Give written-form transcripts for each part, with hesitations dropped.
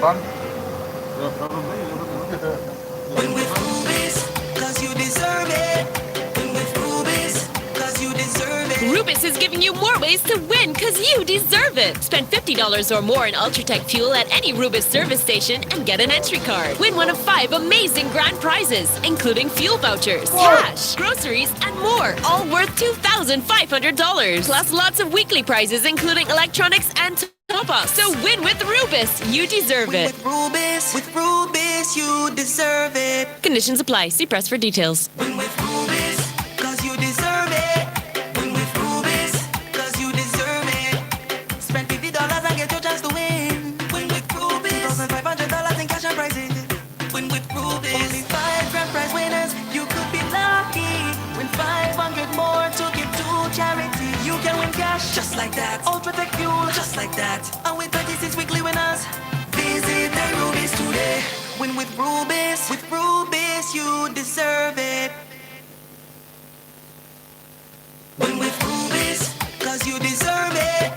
fun. Win with Rubis, cause you deserve it. Win with Rubis, cause you deserve it. Rubis is giving you more ways to win because you deserve it. Spend $50 or more in Ultratech fuel at any Rubis service station and get an entry card. Win one of 5 amazing grand prizes, including fuel vouchers, cash, groceries, and more, all worth $2,500. Plus lots of weekly prizes, including electronics and top-ups. So win with Rubis. You deserve it. With Rubis, you deserve it. Conditions apply. See press for details. Win with Rubis, cause you deserve it. Win with Rubis, cause you deserve it. Spend $50 and get your chance to win. Win with Rubis, $2,500 in cash and prizes. Win with Rubis, only 5 grand prize winners. You could be lucky. Win 500 more to give to charity. You can win cash just like that. Ultratech fuel just like that. And with 26 weekly winners, visit the Rubis today. Win with Rubis, you deserve it. Win with Rubis, cause you deserve it.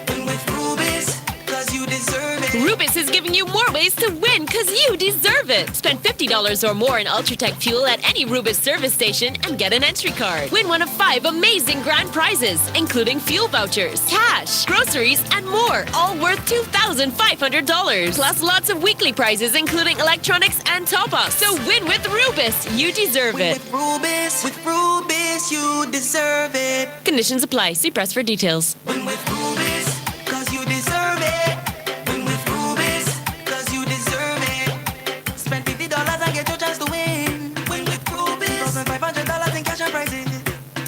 Win with Rubis, cause you deserve it. Rubis is giving you more ways to win because you deserve it. Spend $50 or more in Ultratech fuel at any Rubis service station and get an entry card. Win one of 5 amazing grand prizes, including fuel vouchers, cash, groceries, and more, all worth $2,500. Plus lots of weekly prizes, including electronics and top-ups. So win with Rubis. You deserve it. With Rubis, you deserve it. Conditions apply. See press for details. Win with Rubis, cause you deserve it. Win with Rubis, cause you deserve it. Spend $50 and get your chance to win. Win with Rubis, $2,500 in cash and prizes.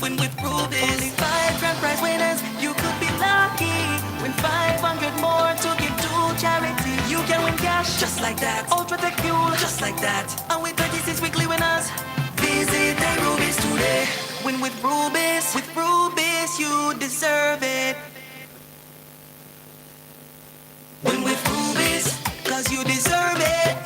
Win with Rubis, only 5 grand prize winners. You could be lucky. Win 500 more to give to charity. You can win cash just like that. Ultratech fuel just like that. And with 36 weekly winners, visit the Rubis today. Win with Rubis, you deserve it. Win with Rubis, cause you deserve it.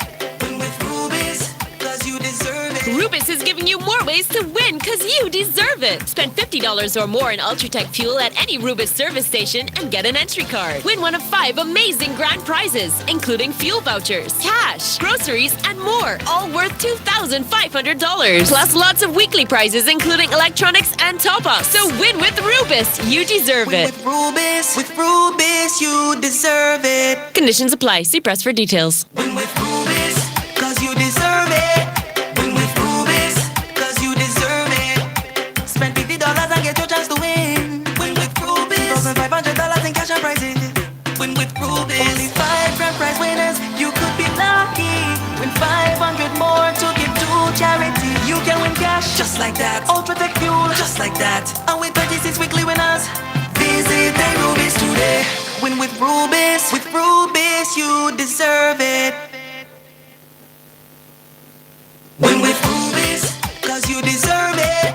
Win with Rubis, cause you deserve it. Rubis is giving you more ways to win because you deserve it. Spend $50 or more in Ultratech fuel at any Rubis service station and get an entry card. Win one of 5 amazing grand prizes, including fuel vouchers, cash, groceries, and more, all worth $2,500. Plus lots of weekly prizes, including electronics and top-ups. So win with Rubis. You deserve it. With Rubis, you deserve it. Conditions apply. See press for details. Win with Rubis, cause you deserve it. Win with Rubis, cause you deserve it. Spend $50 and get your chance to win. Win with Rubis, $2,500 in cash and prizes. Win with Rubis, only 5 grand prize winners. You could be lucky. Win 500 more to give to charity. You can win cash just like that. Ultratech fuel just like that. And with 36 weekly winners, visit the Rubis today. Win with Rubis, you deserve it. Win with Rubis, cause you deserve it.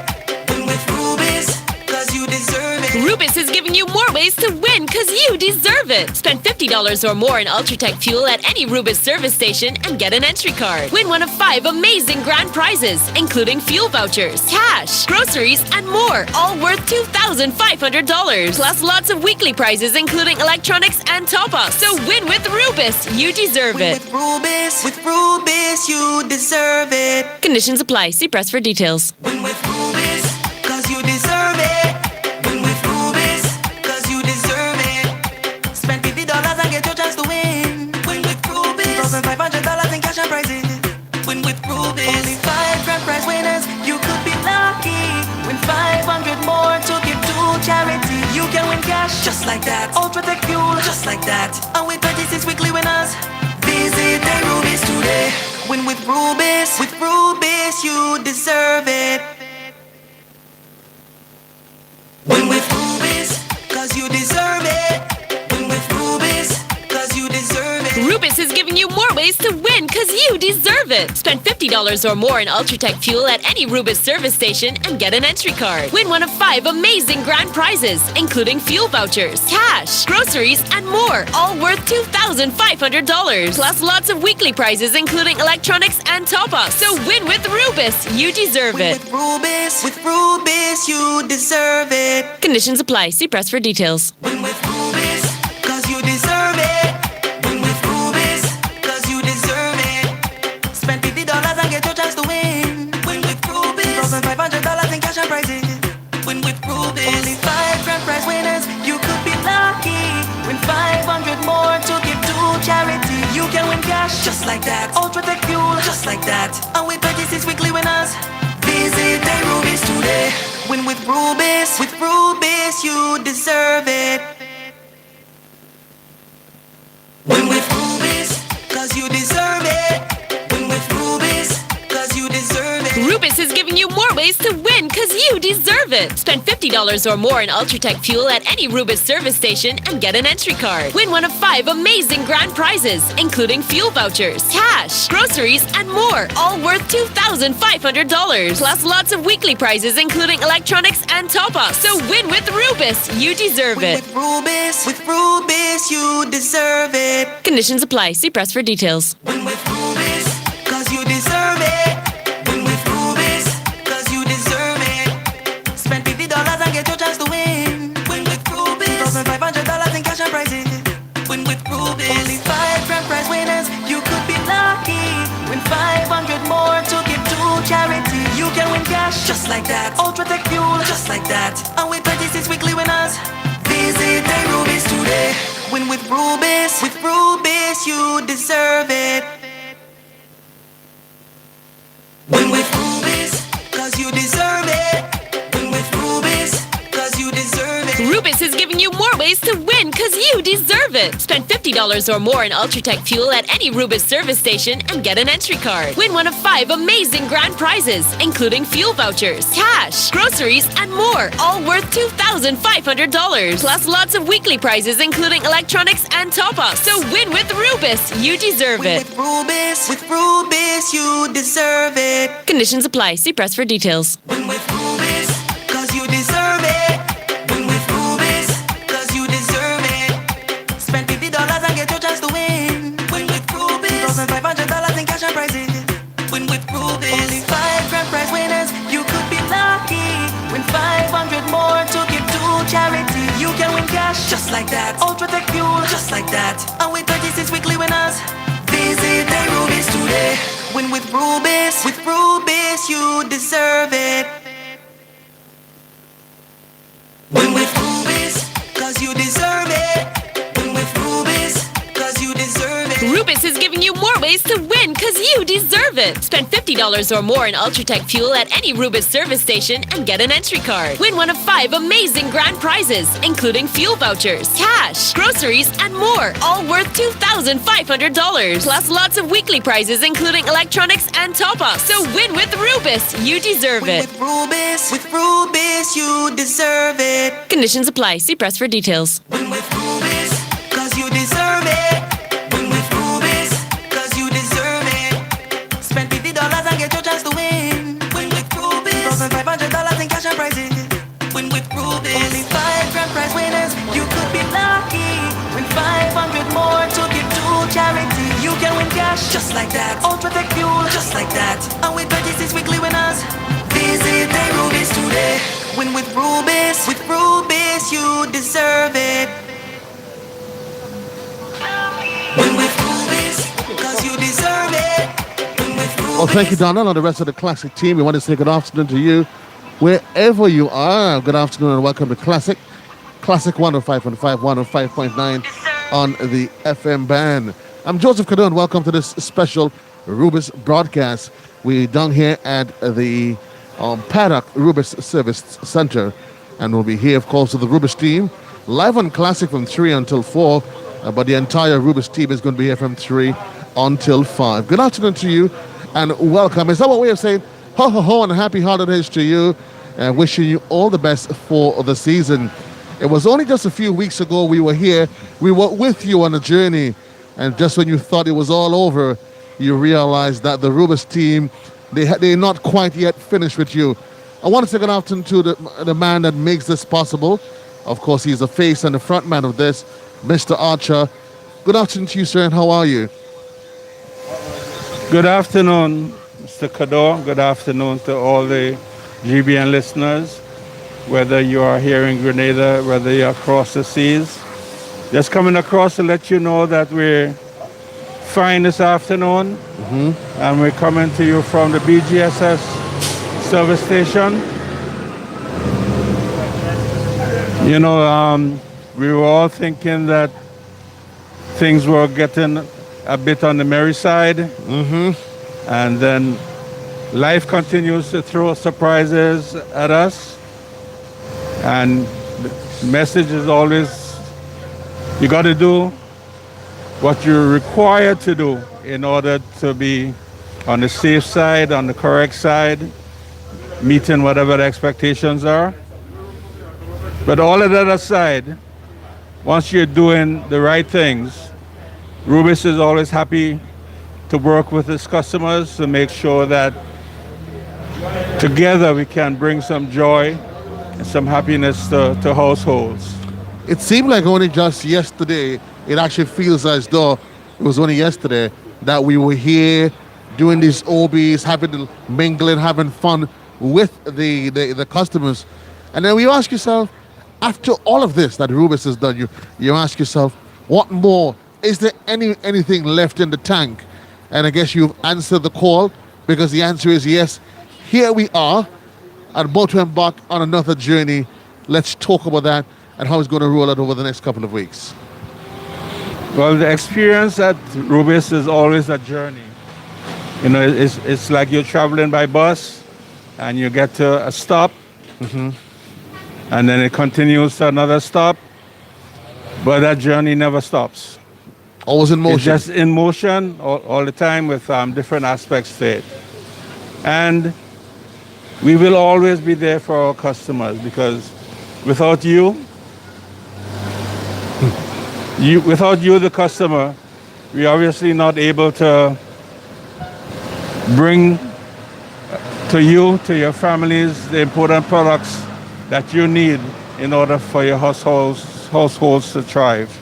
Win with Rubis, cause you deserve it. Rubis is giving you more ways to win because you deserve it. Spend $50 or more in Ultratech fuel at any Rubis service station and get an entry card. Win one of 5 amazing grand prizes, including fuel vouchers, cash, groceries, and more, all worth $2,500. Plus lots of weekly prizes, including electronics and top-ups. So win with Rubis. You deserve it. With Rubis, you deserve it. Conditions apply. See press for details. Win with Rubis, cause you deserve it. Win with Rubis, cause you deserve it. Spend $50 and get your chance to win. Win with Rubis, $2,500 in cash and prizes. Win with Rubis, only 5 grand prize winners. You could be lucky. Win 500 more to give to charity. You can win cash just like that. Ultratech fuel just like that. And with 26 weekly winners, visit the Rubis today. Win with Rubis, you deserve it. Win with Rubis, cause you deserve it. Win with Rubis, cause you deserve it. Rubis is giving you more ways to win because you deserve it. Spend $50 or more in Ultratech fuel at any Rubis service station and get an entry card. Win one of 5 amazing grand prizes, including fuel vouchers, cash, groceries, and more, all worth $2,500. Plus lots of weekly prizes, including electronics and top-ups. So win with Rubis. You deserve it. With Rubis, you deserve it. Conditions apply. See press for details. Win with Rubis, cause you deserve it. Win with Rubis, cause just like that. Ultratech fuel, just like that. And with 36 weekly winners, visit the Rubis today. Win with Rubis you deserve it. Win with Rubis, cause you deserve it. Win with Rubis, cause you deserve it. Rubis is giving you more ways to win because you deserve it. Spend $50 or more in Ultratech fuel at any Rubis service station and get an entry card. Win one of 5 amazing grand prizes, including fuel vouchers, cash, groceries, and more, all worth $2,500. Plus lots of weekly prizes, including electronics and top-ups. So win with Rubis. You deserve it. With Rubis, you deserve it. Conditions apply. See press for details. Win with Rubis, cause you deserve it. Win with Rubis, cause you deserve it. Spend $50 and get your chance to win. Win with Rubis, $2,500 in cash and prizes. Win with Rubis, only 5 grand prize winners. You could be lucky. Win 500 more to give to charity. You can win cash just like that. Ultratech fuel just like that. And with 36 weekly winners, visit the Rubis today. Win with Rubis you deserve it. Win with Rubis, cause you deserve it. Win with Rubis, cause you deserve it. Rubis is giving you more ways to win because you deserve it. Spend $50 or more in Ultratech fuel at any Rubis service station and get an entry card. Win one of 5 amazing grand prizes, including fuel vouchers, cash, groceries, and more, all worth $2,500. Plus lots of weekly prizes, including electronics and top-ups. So win with Rubis. You deserve it. With Rubis, you deserve it. Conditions apply. See press for details. Win with Rubis, cause you deserve it. Win with Rubis, cause you deserve it. Spend $50 and get your chance to win. Win with Rubis, $2,500 in cash and prizes. Win with Rubis, only 5 grand prize winners. You could be lucky. Win 500 more to give to charity. You can win cash just like that. Ultratech fuel just like that. And with 36 weekly winners, visit the Rubis today. Win with Rubis you deserve it. Win with Rubis, cause you deserve it. Win with Rubis, cause you deserve it. Rubis is giving you more ways to win because you deserve it. Spend $50 or more in Ultratech fuel at any Rubis service station and get an entry card. Win one of 5 amazing grand prizes, including fuel vouchers, cash, groceries, and more, all worth $2,500. Plus lots of weekly prizes, including electronics and top-ups. So win with Rubis. You deserve it. With Rubis, you deserve it. Conditions apply. See press for details. Win with Rubis, cause you deserve it. Win with Rubis, cause you deserve it. Spend $50 and get your chance to win. Win with Rubis, $2,500 in cash and prizes. Win with Rubis, only 5 grand prize winners. You could be lucky. Win 500 more to give to charity. You can win cash just like that. Ultratech fuel just like that. And with 36 weekly winners, visit the Rubis today. Win with Rubis you deserve it. Win with Rubis, cause you deserve it. Win with Rubis. Well, thank you, Donald, and the rest of the Classic team. We want to say good afternoon to you, wherever you are. Good afternoon and welcome to Classic 105.5, 105.9 on the FM band. I'm Joseph Cadon. Welcome to this special Rubis broadcast. We're down here at the Paddock Rubis Service Center, and we'll be here, of course, with the Rubis team live on Classic from 3 until 4. But the entire Rubis team is going to be here from 3 until 5. Good afternoon to you and welcome. Is that what we are saying? Ho, ho, ho, and happy holidays to you. And wishing you all the best for the season. It was only just a few weeks ago we were here. We were with you on a journey. And just when you thought it was all over, you realized that the Rubis team, they're not quite yet finished with you. I want to say good afternoon to the man that makes this possible. Of course, he's the face and the front man of this, Mr. Archer. Good afternoon to you, sir, and how are you? Good afternoon, Mr. Cador. Good afternoon to all the GBN listeners, whether you are here in Grenada, whether you're across the seas. Just coming across to let you know that we're fine this afternoon, and we're coming to you from the BGSS service station. You know, we were all thinking that things were getting a bit on the merry side. And then life continues to throw surprises at us. And the message is always, you got to do what you're required to do in order to be on the safe side, on the correct side, meeting whatever the expectations are. But all of that aside, once you're doing the right things, Rubis is always happy to work with its customers to make sure that together we can bring some joy and some happiness to households. It seemed like only just yesterday, it actually feels as though it was only yesterday that we were here doing these OBs, having the mingling, having fun with the customers. And then you ask yourself, after all of this that Rubis has done, you ask yourself, what more? Is there anything left in the tank? And I guess you've answered the call, because the answer is yes. Here we are, about to embark on another journey. Let's talk about that and how it's going to roll out over the next couple of weeks. Well, the experience at Rubis is always a journey. You know, it's like you're traveling by bus and you get to a stop, and then it continues to another stop, but that journey never stops. Always in motion. It's just in motion all the time with different aspects to it. And we will always be there for our customers, because without you, without you, the customer, we're obviously not able to bring to you, to your families, the important products that you need in order for your households to thrive.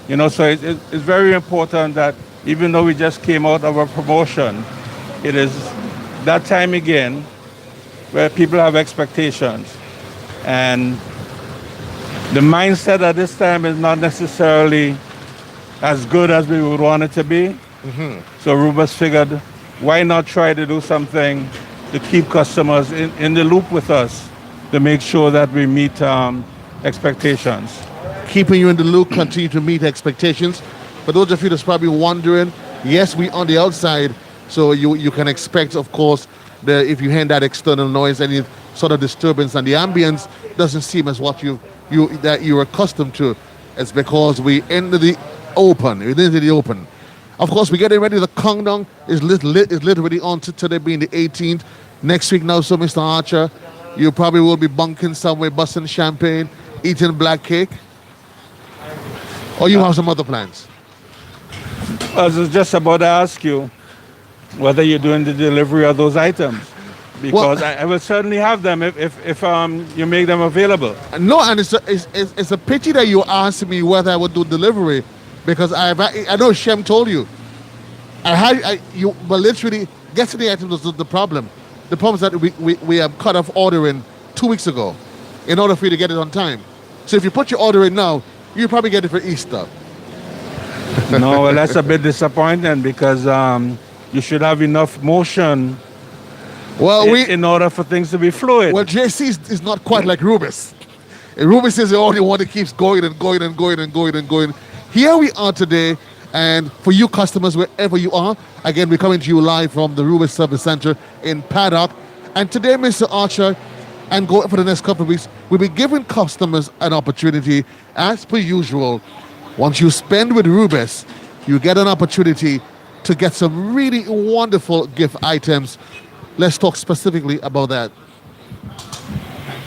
You know, so it's very important that even though we just came out of a promotion, it is that time again where people have expectations. And the mindset at this time is not necessarily as good as we would want it to be. So Rubis figured, why not try to do something to keep customers in the loop with us, to make sure that we meet expectations. Keeping you in the loop, continue to meet expectations. For those of you that's probably wondering, yes, we on the outside, so you can expect, of course, if you hear that external noise, any sort of disturbance, and the ambience doesn't seem as what that you're accustomed to. It's because we into the open. We're into the open. Of course, we're getting ready. The countdown is literally on to today being the 18th. Next week now, so Mr. Archer, you probably will be bunking somewhere, busting champagne, eating black cake. Or you have some other plans? I was just about to ask you whether you're doing the delivery of those items, because I will certainly have them if you make them available. No, and it's a pity that you asked me whether I would do delivery, because I know Shem told you. But literally, getting the items was the problem. The problem is that we have cut off ordering 2 weeks ago in order for you to get it on time. So if you put your order in now, you probably get it for Easter. No, well, that's a bit disappointing, because you should have enough motion in order for things to be fluid. Well, JC is not quite like Rubis. Rubis is the only one that keeps going and going and going and going and going. Here we are today, and for you customers, wherever you are, again, we're coming to you live from the Rubis Service Center in Paddock. And today, Mr. Archer, and for the next couple of weeks, we'll be giving customers an opportunity, as per usual. Once you spend with Rubis, you get an opportunity to get some really wonderful gift items. Let's talk specifically about that.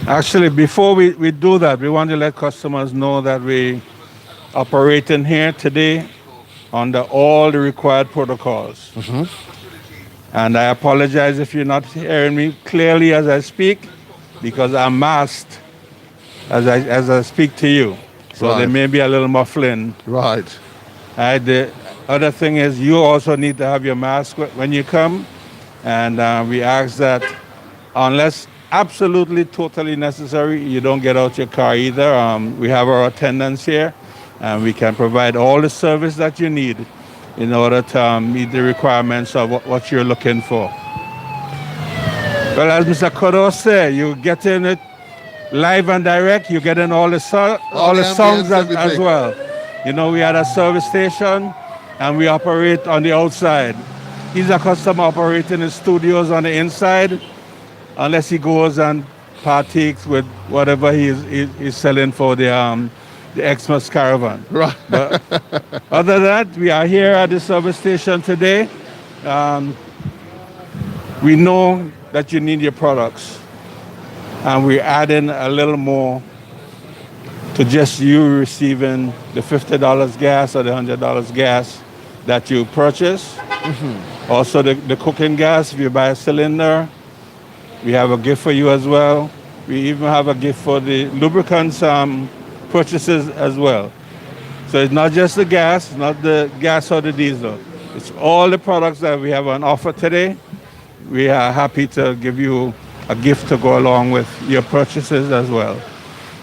Actually, before we do that, we want to let customers know that we operating here today under all the required protocols. And I apologize if you're not hearing me clearly as I speak, because I'm masked as I speak to you. So there may be a little muffling. Right. The other thing is, you also need to have your mask when you come. And we ask that unless absolutely totally necessary, you don't get out your car either. We have our attendants here, and we can provide all the service that you need in order to meet the requirements of what you're looking for. Well, as Mr. Kodo said, you get in it live and direct. You get in all the songs as well. You know, we had a service station, and we operate on the outside. He's accustomed to operating in studios on the inside, unless he goes and partakes with whatever he's selling for the Xmas caravan. Right. But other than that, we are here at the service station today. We know that you need your products, and we're adding a little more to just you receiving the $50 gas or the $100 gas that you purchase. Also the cooking gas, if you buy a cylinder, we have a gift for you as well. We even have a gift for the lubricants purchases as well. So it's not just the gas, it's not the gas or the diesel. It's all the products that we have on offer today. We are happy to give you a gift to go along with your purchases as well.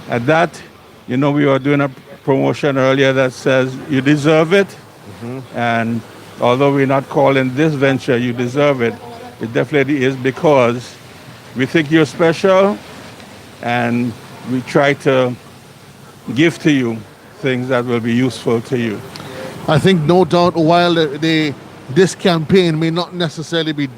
At that, we were doing a promotion earlier that says you deserve it. And although we're not calling this venture You Deserve It, it definitely is because we think you're special and we try to give to you things that will be useful to you. I think no doubt while this campaign may not necessarily be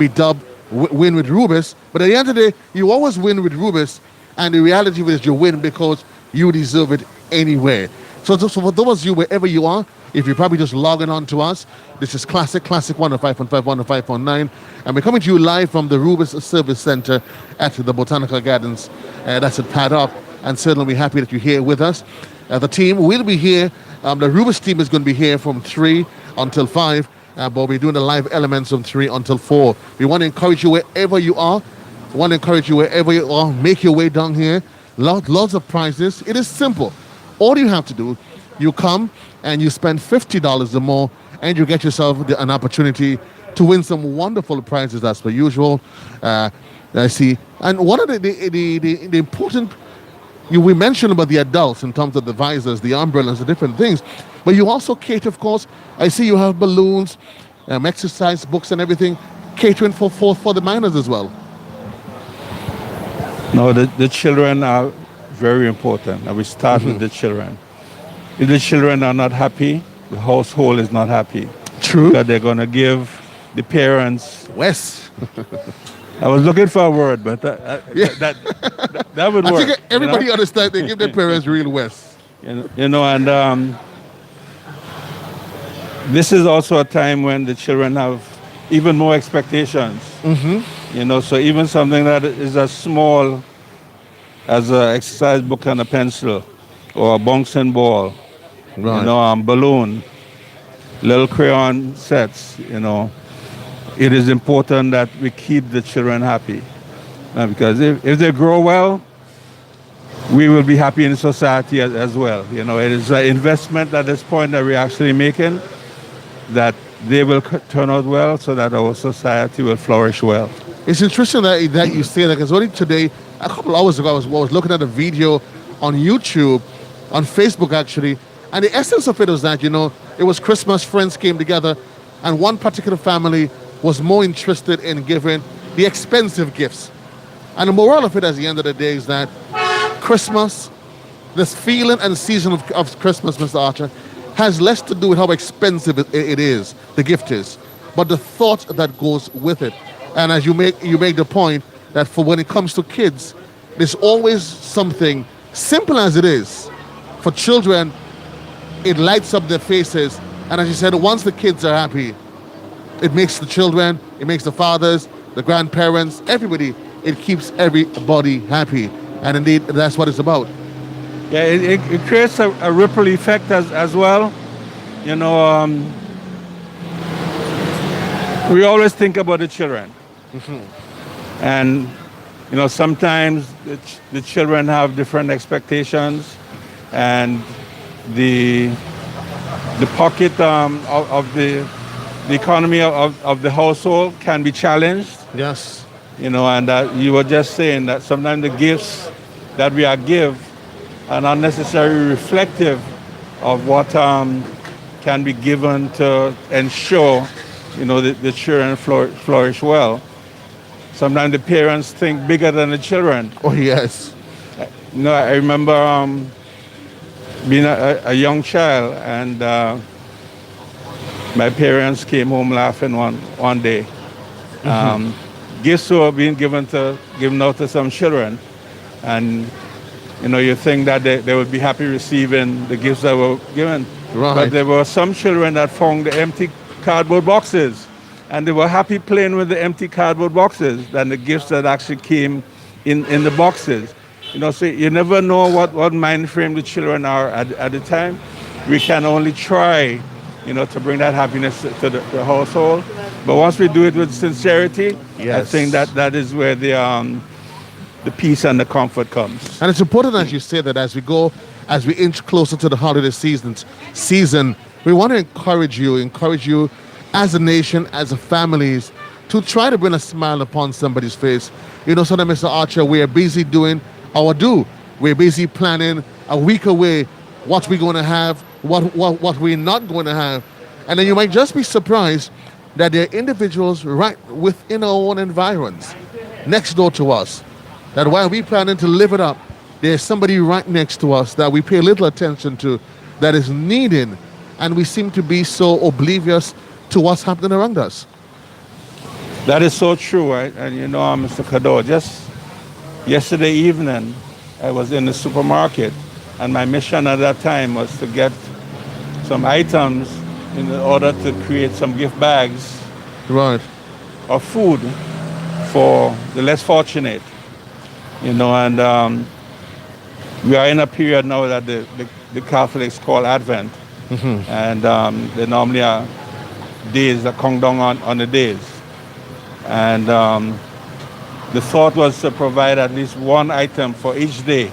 dubbed Win with Rubis, but at the end of the day, you always win with Rubis, and the reality is you win because you deserve it anyway. So for those of you, wherever you are, if you're probably just logging on to us, this is Classic 105.5, 105.9, and we're coming to you live from the Rubis Service Center at the Botanical Gardens. That's at Paddock, and certainly we're happy that you're here with us. The team will be here. The Rubis team is going to be here from 3 until 5, but we're doing the live elements from 3 until 4. We want to encourage you wherever you are. Make your way down here. Lots of prizes. It is simple. All you have to do, you come and you spend $50 or more, and you get yourself an opportunity to win some wonderful prizes as per usual. I see. And one of the important, we mentioned about the adults in terms of the visors, the umbrellas, the different things, but you also cater, of course. I see you have balloons, exercise books and everything, catering for the minors as well. No, the children are very important, and we start with the children. If the children are not happy, the household is not happy. True. Because they're going to give the parents... Wes. I was looking for a word, but that would work. I think everybody understands. They give their parents real Wes. And this is also a time when the children have even more expectations. So even something that is as small as an exercise book and a pencil, or a bouncing ball, right. Balloon, little crayon sets, it is important that we keep the children happy. Because if they grow well, we will be happy in society as well. It is an investment at this point that we're actually making, that they will turn out well so that our society will flourish well. It's interesting that you say that, because only today, a couple hours ago, I was looking at a video on YouTube, on Facebook actually, and the essence of it was that, it was Christmas, friends came together, and one particular family was more interested in giving the expensive gifts. And the moral of it at the end of the day is that Christmas, this feeling and season of Christmas, Mr. Archer, has less to do with how expensive it is, the gift is, but the thought that goes with it. And as you make the point that for when it comes to kids, there's always something, simple as it is, for children, it lights up their faces. And as you said, once the kids are happy, it makes the children, it makes the fathers, the grandparents, everybody, it keeps everybody happy. And indeed, that's what it's about. Yeah, it creates a ripple effect as well. We always think about the children. And, sometimes the children have different expectations, and the pocket of the economy of the household can be challenged. Yes. And you were just saying that sometimes the gifts that we are give are not necessarily reflective of what can be given to ensure, the children flourish well. Sometimes the parents think bigger than the children. Oh, yes. I remember being a young child, and My parents came home laughing one day. Gifts were being given out to some children, and you think that they would be happy receiving the gifts that were given. Right. But there were some children that found the empty cardboard boxes, and they were happy playing with the empty cardboard boxes than the gifts that actually came in the boxes. So you never know what mind frame the children are at the time. We can only try, to bring that happiness to the household. But once we do it with sincerity, I Yes. think that is where the peace and the comfort comes. And it's important, as you say, that as we inch closer to the holiday season, we want to encourage you as a nation, as a families, to try to bring a smile upon somebody's face. So that, Mr. Archer, we are busy doing our due. We're busy planning a week away what we're going to have, what we're not going to have. And then you might just be surprised that there are individuals right within our own environs, next door to us, that while we're planning to live it up, there's somebody right next to us that we pay little attention to, that is needing, and we seem to be so oblivious to what's happening around us. That is so true, right? And Mr. Kador, just yesterday evening, I was in the supermarket, and my mission at that time was to get some items in order to create some gift bags Right. of food for the less fortunate. And we are in a period now that the Catholics call Advent. And they normally are days that come down on the days. And the thought was to provide at least one item for each day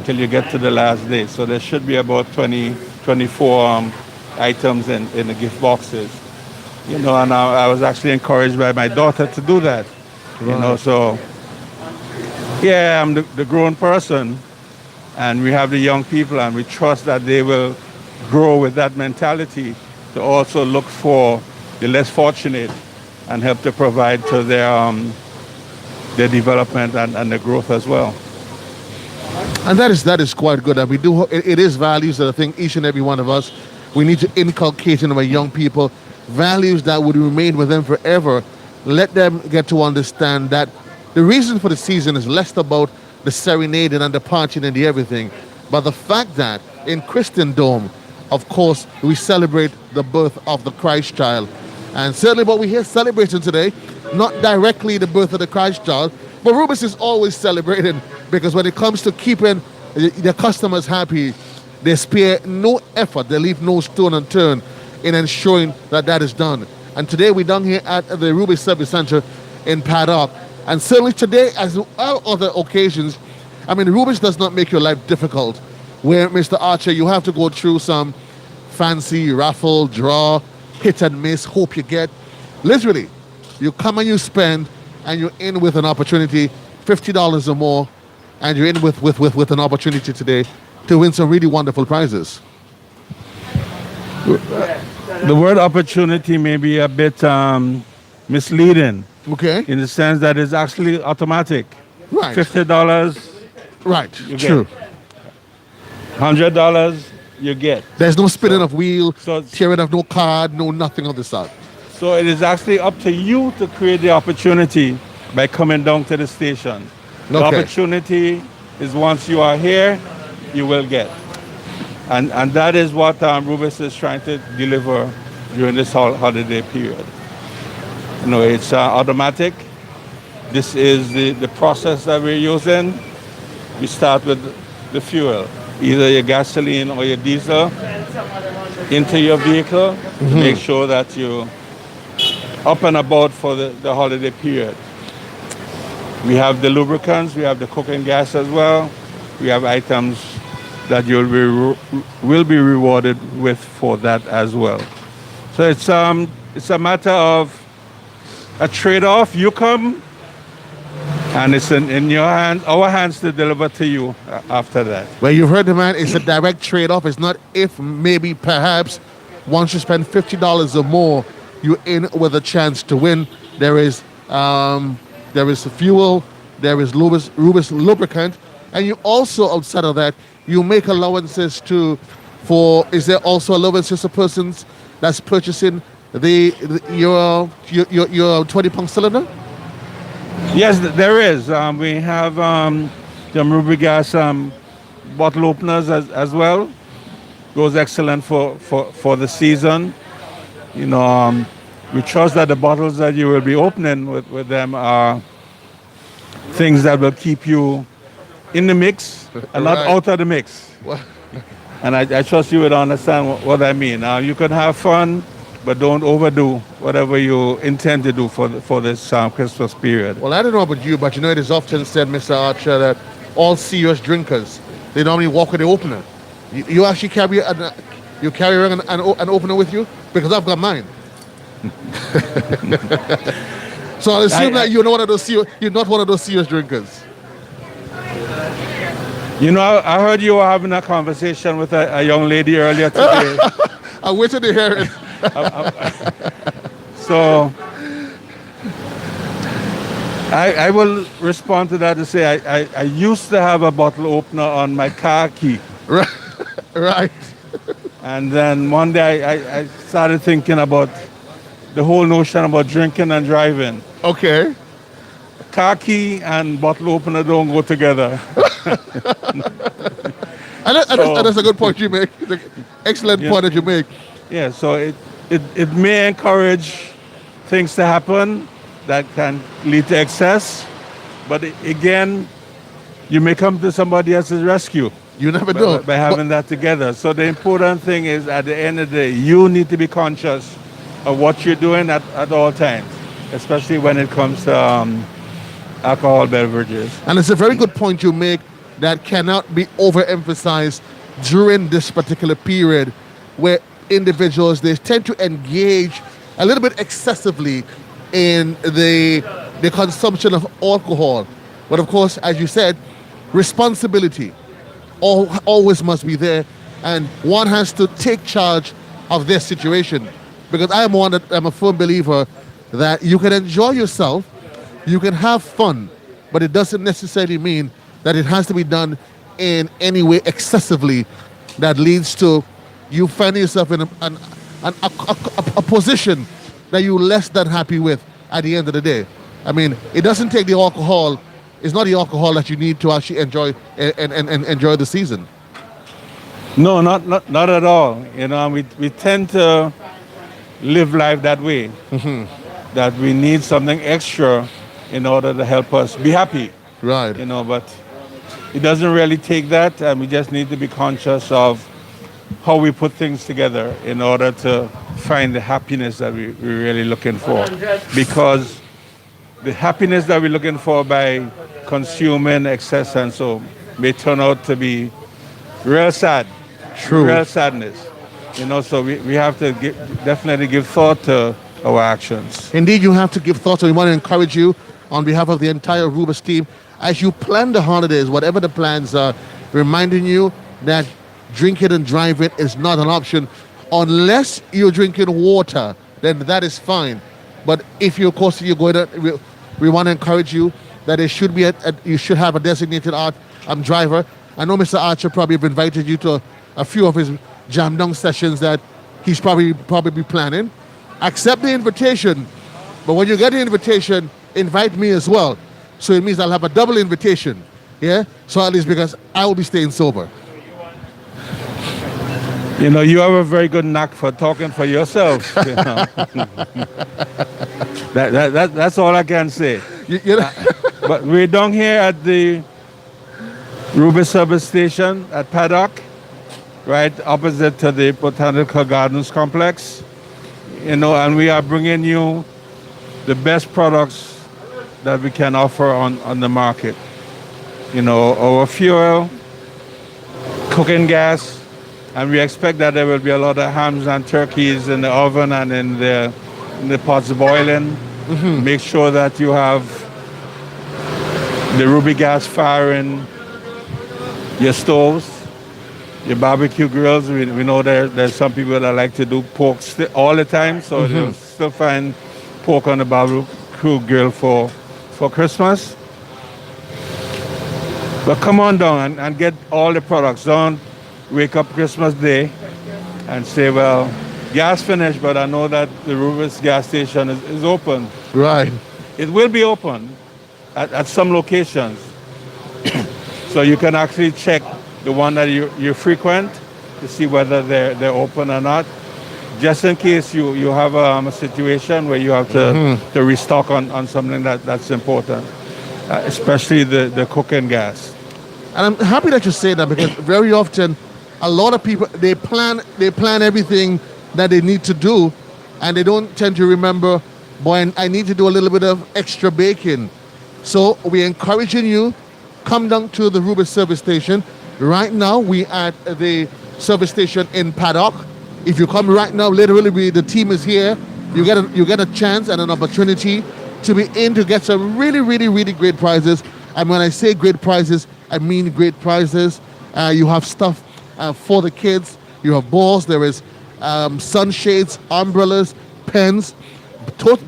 till you get to the last day. So there should be about 24 items in the gift boxes. And I was actually encouraged by my daughter to do that. So yeah, I'm the grown person, and we have the young people, and we trust that they will grow with that mentality to also look for the less fortunate and help to provide to their development and their growth as well. And that is quite good. And we do. It is values that I think each and every one of us, we need to inculcate in our young people, values that would remain with them forever. Let them get to understand that the reason for the season is less about the serenading and the partying and the everything, but the fact that in Christendom, of course, we celebrate the birth of the Christ child. And certainly what we hear celebrating today, not directly the birth of the Christ child, but Rubis is always celebrating, because when it comes to keeping their customers happy, they spare no effort, they leave no stone unturned in ensuring that is done. And today we're down here at the Rubis Service Center in Paddock. And certainly today, as all other occasions, Rubis does not make your life difficult, where, Mr. Archer, you have to go through some fancy raffle, draw, hit and miss, hope you get. Literally, you come and you spend, and you're in with an opportunity, $50 or more, and you're in with an opportunity today to win some really wonderful prizes. The word opportunity may be a bit misleading. Okay. In the sense that it's actually automatic. Right. $50, Right. you True. get. $100, you get. There's no spinning of wheel, so- tearing of no card, no nothing of the sort. So it is actually up to you to create the opportunity by coming down to the station. The Okay. opportunity is once you are here, you will get. And that is what Rubis is trying to deliver during this holiday period. It's automatic. This is the process that we're using. We start with the fuel, either your gasoline or your diesel, into your vehicle to make sure that you're up and about for the holiday period. We have the lubricants, we have the cooking gas as well. We have items that you will be rewarded with for that as well. So it's a matter of a trade-off. You come, and it's in your hands, our hands to deliver to you after that. Well, you've heard the man. It's a direct trade-off. It's not if, maybe, perhaps. Once you spend $50 or more, you're in with a chance to win. There is fuel, there is Rubis lubricant, and you also, outside of that, you make allowances is there also allowances for persons that's purchasing your 20-pound cylinder? Yes, there is. We have some Rubis gas bottle openers as well. Goes excellent for the season. We trust that the bottles that you will be opening with them are things that will keep you in the mix and not Right. out of the mix. Well, And I trust you would understand what I mean. You can have fun, but don't overdo whatever you intend to do for this Christmas period. well, I don't know about you, but it is often said, Mr. Archer, that all serious drinkers, they normally walk with the opener. You actually carry around an opener with you? Because I've got mine. So I assume that you're not one of those serious drinkers. I heard you were having a conversation with a young lady earlier today. I waited to hear it. So I will respond to that to say I used to have a bottle opener on my car key. Right. And then one day I started thinking about the whole notion about drinking and driving. Okay. Car key and bottle opener don't go together. And that's a good point you make. It's an excellent point that you make. Yeah, so it may encourage things to happen that can lead to excess, but again, you may come to somebody else's rescue. You never know. By having that together. So the important thing is, at the end of the day, you need to be conscious of what you're doing at all times, especially when it comes to alcohol beverages. And it's a very good point you make that cannot be overemphasized during this particular period where individuals, they tend to engage a little bit excessively in the consumption of alcohol. But of course, as you said, responsibility always must be there, and one has to take charge of their situation. Because I'm a firm believer that you can enjoy yourself, you can have fun, but it doesn't necessarily mean that it has to be done in any way excessively that leads to you finding yourself in a position that you're less than happy with at the end of the day. I mean, it doesn't take the alcohol. It's not the alcohol that you need to actually enjoy and enjoy the season. No, not at all. We tend to live life that way. That we need something extra in order to help us be happy. Right. But it doesn't really take that, and we just need to be conscious of how we put things together in order to find the happiness that we're really looking for. Because the happiness that we're looking for by consuming excess and so may turn out to be real sad. True. Real sadness. So we have to definitely give thought to our actions. Indeed, you have to give thought. So we want to encourage you on behalf of the entire Rubis team, as you plan the holidays, whatever the plans are, reminding you that drinking and driving is not an option unless you're drinking water. Then that is fine. But if you're, of course, you're going to, we want to encourage you that it should be you should have a designated driver. I know Mr. Archer probably have invited you to a few of his jam down sessions that he's probably planning. Accept the invitation, but when you get the invitation, invite me as well. So it means I'll have a double invitation. Yeah? So at least because I will be staying sober. You have a very good knack for talking for yourself. That's all I can say. But we're down here at the Rubis service station at Paddock, right opposite to the Botanical Gardens complex. And we are bringing you the best products that we can offer on the market. Our fuel, cooking gas, and we expect that there will be a lot of hams and turkeys in the oven and in the pots boiling. Make sure that you have the Rubis gas fire in your stoves, your barbecue grills. We know there's some people that like to do pork all the time, so you'll still find pork on the barbecue grill for Christmas. But come on down and get all the products. Don't wake up Christmas Day and say, well, gas finished, but I know that the Rubis gas station is open. Right. It will be open at some locations. So you can actually check the one that you frequent to see whether they're open or not. Just in case you have a situation where you have to restock on something that's important, especially the cooking gas. And I'm happy that you say that because very often a lot of people they plan everything that they need to do and they don't tend to remember, boy, I need to do a little bit of extra baking. So we're encouraging you, come down to the Rubis service station. Right now we at the service station in Paddock. If you come right now, literally the team is here. You get a chance and an opportunity to be in to get some really, really, really great prizes. And when I say great prizes, I mean great prizes. You have stuff for the kids. You have balls. There is sunshades, umbrellas, pens,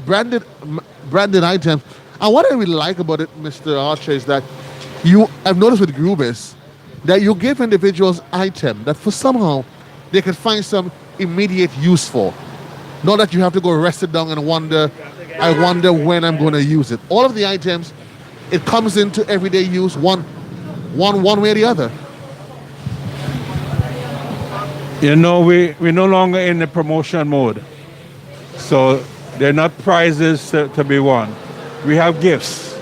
branded items. And what I really like about it, Mr. Archer, is that I've noticed with Rubis that you give individuals items that for somehow they can find some immediate use for. Not that you have to go rest it down and wonder, I wonder when I'm going to use it. All of the items, it comes into everyday use one way or the other. You know, we're no longer in the promotion mode. So they're not prizes to be won. We have gifts.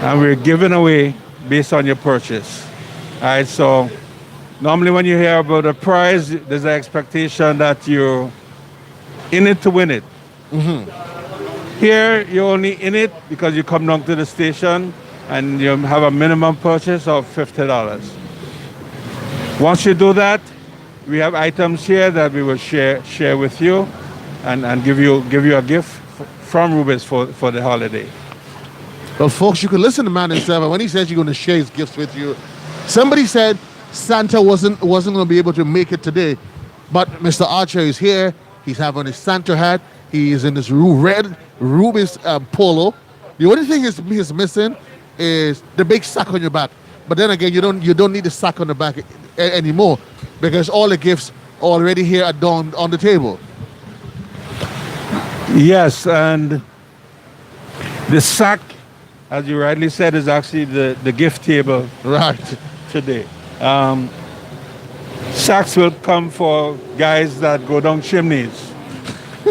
And we're giving away based on your purchase. All right, so normally when you hear about a prize, there's an expectation that you're in it to win it. Here, you're only in it because you come down to the station and you have a minimum purchase of $50. Once you do that, we have items here that we will share with you and give you a gift from Rubis for the holiday. Well, folks, you can listen to Man himself, and when he says you're going to share his gifts with you, somebody said Santa wasn't going to be able to make it today, but Mr. Archer is here. He's having his Santa hat. He is in this red Rubis polo. The only thing he's missing is the big sack on your back. But then again, you don't need the sack on the back anymore because all the gifts already here are done on the table. Yes, and the sack, as you rightly said, is actually the gift table Right. today. Sacks will come for guys that go down chimneys.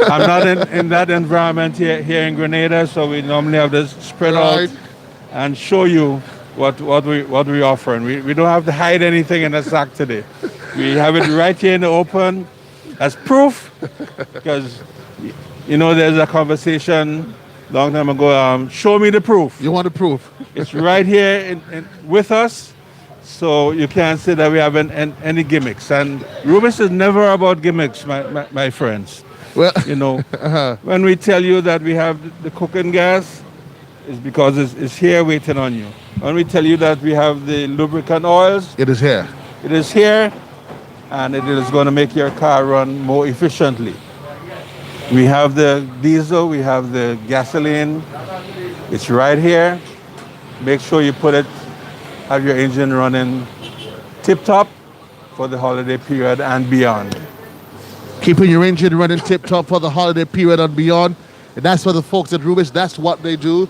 I'm not in that environment here in Grenada, so we normally have this spread Right. out and show you what we offering. We don't have to hide anything in the sack today. We have it right here in the open as proof, because there's a conversation long time ago. Show me the proof. You want the proof? It's right here with us, so you can't say that we have any gimmicks. And Rubis is never about gimmicks, my friends. Well, When we tell you that we have the cooking gas, it's because it's here waiting on you. When we tell you that we have the lubricant oils, it is here. it is here, and it is going to make your car run more efficiently. We have the diesel, we have the gasoline. It's right here. Make sure you have your engine running tip-top for the holiday period and beyond. Keeping your engine running tip-top for the holiday period and beyond. And that's for the folks at Rubis. That's what they do.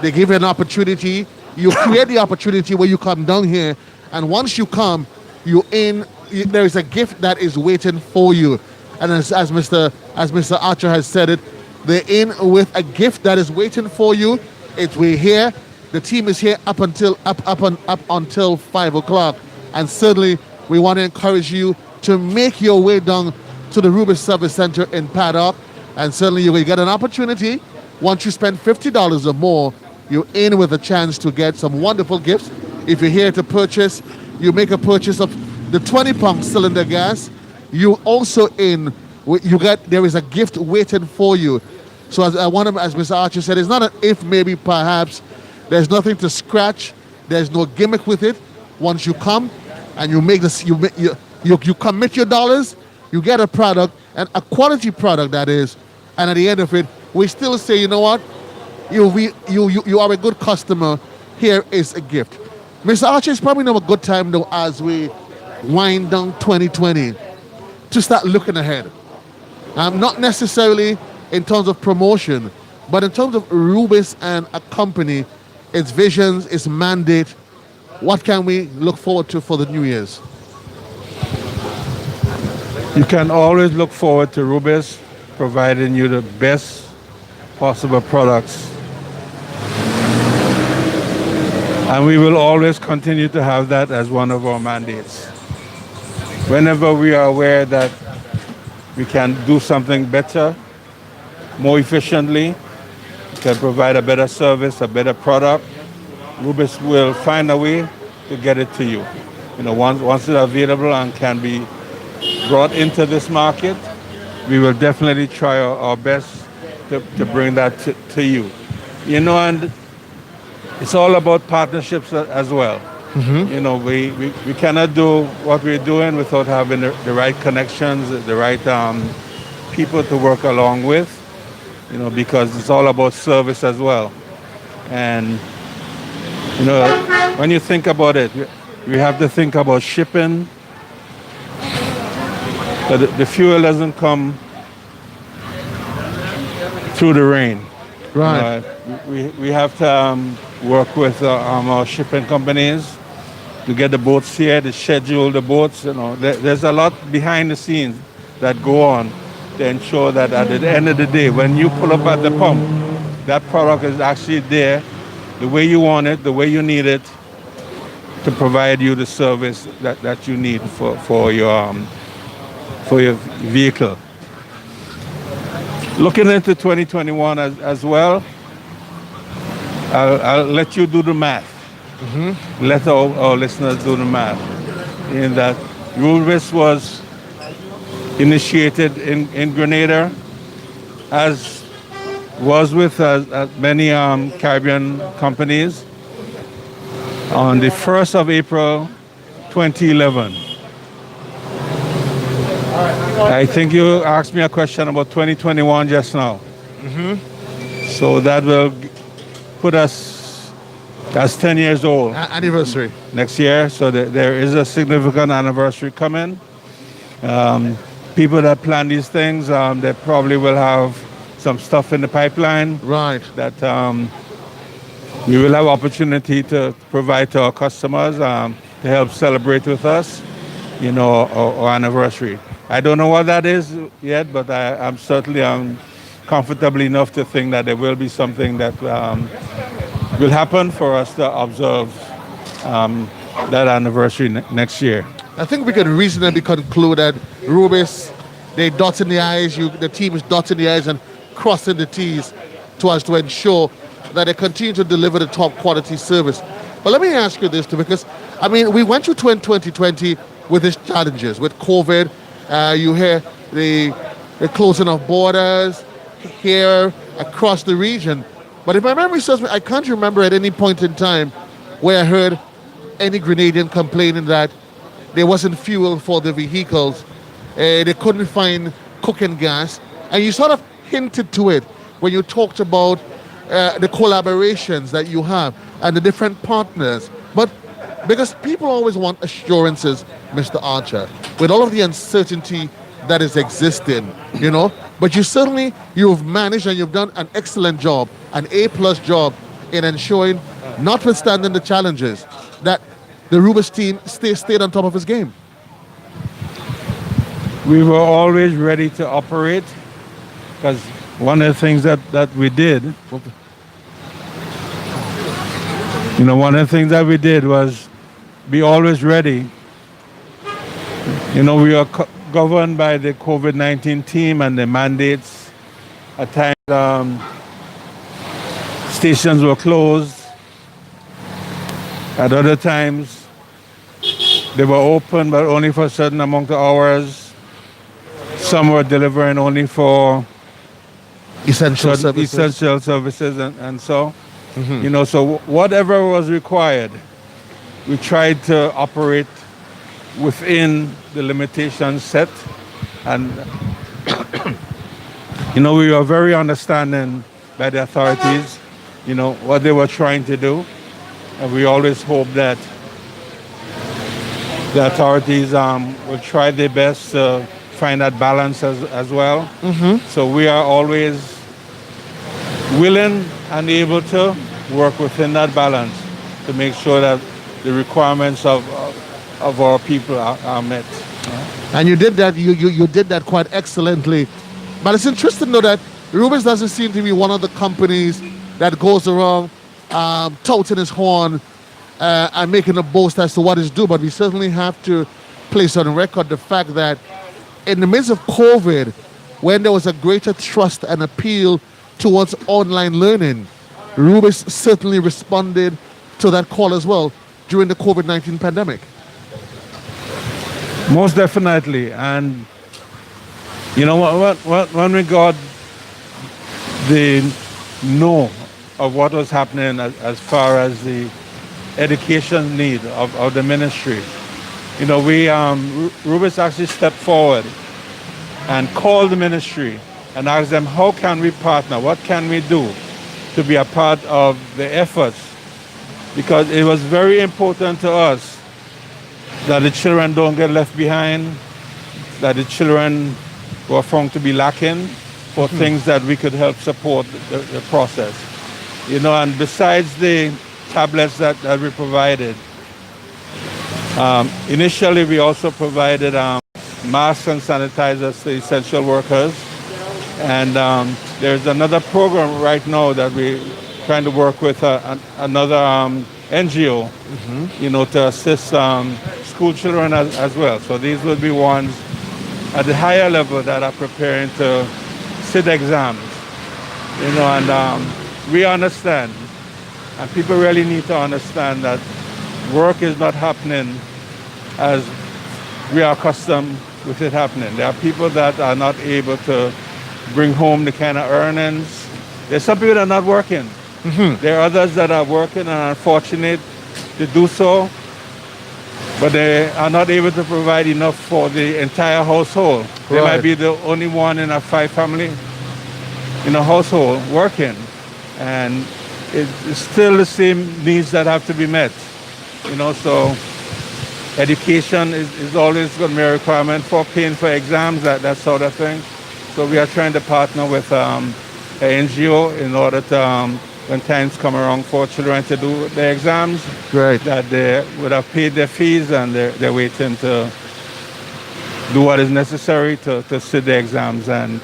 They give you an opportunity. You create the opportunity where you come down here, and once you come, there is a gift that is waiting for you. And as Mr. Archer has said it, they're in with a gift that is waiting for you. We're here. The team is here up until 5 o'clock. And certainly we want to encourage you to make your way down to the Rubis Service Center in Paddock. And certainly you will get an opportunity. Once you spend $50 or more, you're in with a chance to get some wonderful gifts. If you're here to purchase, you make a purchase of the 20-pound cylinder gas. You also there is a gift waiting for you. So as Mr. Archer said, it's not an if, maybe, perhaps. There's nothing to scratch. There's no gimmick with it. Once you come and you make this, you commit your dollars, you get a product, and a quality product that is. And at the end of it, we still say, you know what? You are a good customer. Here is a gift. Mr. Archer, it's probably not a good time though as we wind down 2020 to start looking ahead. Not necessarily in terms of promotion, but in terms of Rubis and a company, its visions, its mandate. What can we look forward to for the New Year's? You can always look forward to Rubis providing you the best possible products. And we will always continue to have that as one of our mandates. Whenever we are aware that we can do something better, more efficiently, can provide a better service, a better product, Rubis will find a way to get it to you. Once it's available and can be brought into this market, we will definitely try our best to bring that to you. And it's all about partnerships as well. We cannot do what we're doing without having the right connections, the right people to work along with, because it's all about service as well. And, when you think about it, we have to think about shipping. But the fuel doesn't come through the rain. Right. We have to work with our shipping companies to get the boats here, to schedule the boats. There's a lot behind the scenes that go on to ensure that at the end of the day, when you pull up at the pump, that product is actually there the way you want it, the way you need it, to provide you the service that you need for your vehicle. Looking into 2021 as well, I'll let you do the math. Let our listeners do the math. In that Rubis was initiated in Grenada, as was with many Caribbean companies, on the 1st of April 2011. I think you asked me a question about 2021 just now. So that will put us as 10 years old. Anniversary. Next year. So there is a significant anniversary coming. People that plan these things, they probably will have some stuff in the pipeline. Right. That we will have opportunity to provide to our customers to help celebrate with us, our anniversary. I don't know what that is yet, but I'm certainly comfortable enough to think that there will be something that will happen for us to observe that anniversary next year. I think we can reasonably conclude that Rubis, they dotting the I's, the team is dotting the I's and crossing the T's to ensure that they continue to deliver the top quality service. But let me ask you this too, because we went through 2020 with its challenges, with COVID. You hear the closing of borders here across the region. But if my memory serves me, I can't remember at any point in time where I heard any Grenadian complaining that there wasn't fuel for the vehicles. They couldn't find cooking gas. And you sort of hinted to it when you talked about the collaborations that you have and the different partners. But because people always want assurances, Mr. Archer, with all of the uncertainty that is existing, But you've managed and you've done an excellent job, an A+ job in ensuring, notwithstanding the challenges, that the Rubis team stayed on top of his game. We were always ready to operate, because one of the things that we did, was be always ready. We are governed by the COVID-19 team and the mandates. At times, stations were closed. At other times, they were open, but only for a certain amount of hours. Some were delivering only for Essential services. And so. So whatever was required, we tried to operate within the limitations set. And, we were very understanding by the authorities, what they were trying to do. And we always hope that the authorities will try their best to find that balance as well. So we are always willing and able to work within that balance to make sure that the requirements of our people are met. And you did that. You did that quite excellently. But it's interesting though that Rubis doesn't seem to be one of the companies that goes around touting his horn and making a boast as to what it's due. But we certainly have to place on record the fact that in the midst of COVID, when there was a greater trust and appeal towards online learning, Rubis certainly responded to that call as well during the COVID-19 pandemic. Most definitely. And you know when we got the know of what was happening as far as the education need of the ministry, you know, we Rubis actually stepped forward and called the ministry and asked them, how can we partner? What can we do to be a part of the efforts? Because it was very important to us that the children don't get left behind, that the children who are found to be lacking for things that we could help support the process. You know, and besides the tablets that we provided, initially we also provided masks and sanitizers to essential workers. And there's another program right now that we're trying to work with another NGO, you know, to assist school children as well. So these will be ones at the higher level that are preparing to sit exams, you know, and we understand, and people really need to understand that work is not happening as we are accustomed with it happening. There are people that are not able to bring home the kind of earnings. There's some people that are not working. There are others that are working and are fortunate to do so, but they are not able to provide enough for the entire household. They might be the only one in a 5-family in a household working, and it's still the same needs that have to be met. You know, so education is always going to be a requirement for paying for exams, that sort of thing. So we are trying to partner with an NGO in order to, when times come around for children to do their exams, that they would have paid their fees and they're waiting to do what is necessary to sit the exams and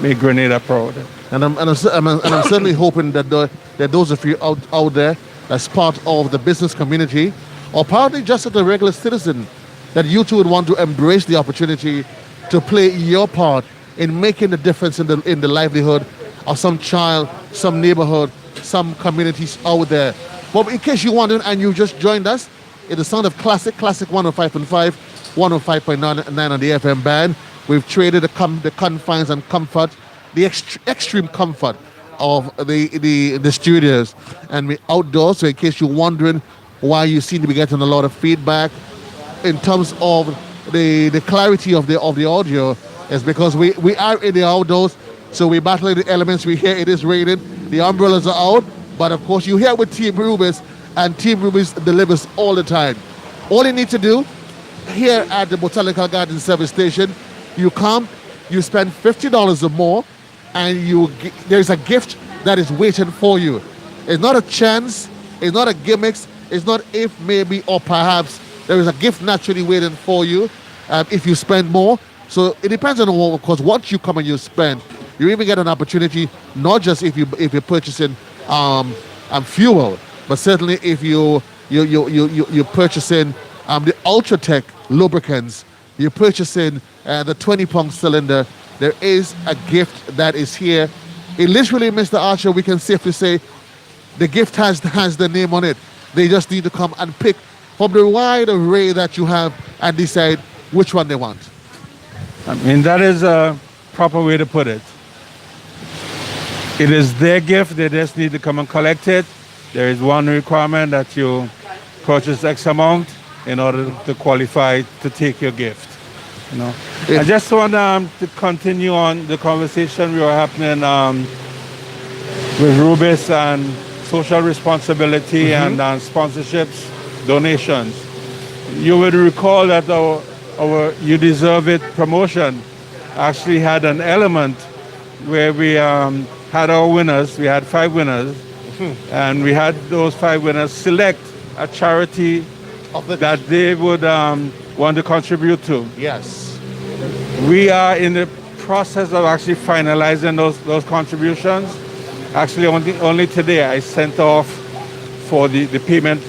make Grenada proud. And I'm certainly hoping that those of you out there that's part of the business community, or partly just as a regular citizen, that you too would want to embrace the opportunity to play your part in making the difference in the livelihood of some child, some neighborhood, some communities out there. But in case you're wondering and you just joined us, it's the sound of Classic 105.5, 105.9 on the FM band. We've traded the confines and comfort, the extreme comfort of the studios, and we're outdoors. So in case you're wondering why you seem to be getting a lot of feedback in terms of the clarity of the audio, is because we are in the outdoors. So we're battling the elements. We hear it is raining. The umbrellas are out. But of course, you're here with Team Rubis, and Team Rubis delivers all the time. All you need to do here at the Botanical Garden Service Station, you come, you spend $50 or more, and there's a gift that is waiting for you. It's not a chance. It's not a gimmicks. It's not if, maybe, or perhaps. There is a gift naturally waiting for you if you spend more. So it depends on what, of course, once you come and you spend, you even get an opportunity, not just if you're purchasing fuel, but certainly if you're purchasing the Ultratech lubricants, you're purchasing the 20-pound cylinder. There is a gift that is here. It literally, Mr. Archer, we can safely say the gift has the name on it. They just need to come and pick from the wide array that you have and decide which one they want. I mean, that is a proper way to put it. It is their gift. They just need to come and collect it. There is one requirement that you purchase X amount in order to qualify to take your gift. You know, I just want to continue on the conversation we were happening with Rubis and social responsibility and sponsorships, donations. You would recall that our our You Deserve It promotion actually had an element where we had our winners. We had 5 winners, and we had those 5 winners select a charity that they would want to contribute to. Yes. We are in the process of actually finalizing those contributions. Actually, only today I sent off for the payment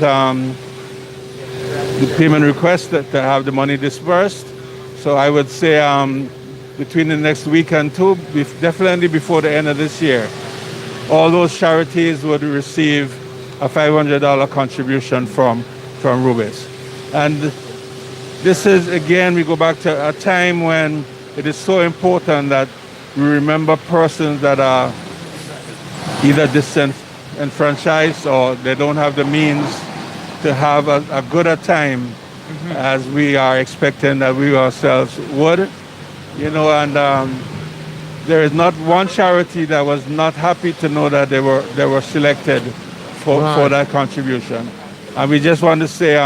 request to have the money dispersed. So I would say between the next week and 2, definitely before the end of this year, all those charities would receive a $500 contribution from Rubis. And this is, again, we go back to a time when it is so important that we remember persons that are either disenfranchised or they don't have the means to have a gooder time as we are expecting that we ourselves would. You know, and there is not one charity that was not happy to know that they were selected for that contribution. And we just want to say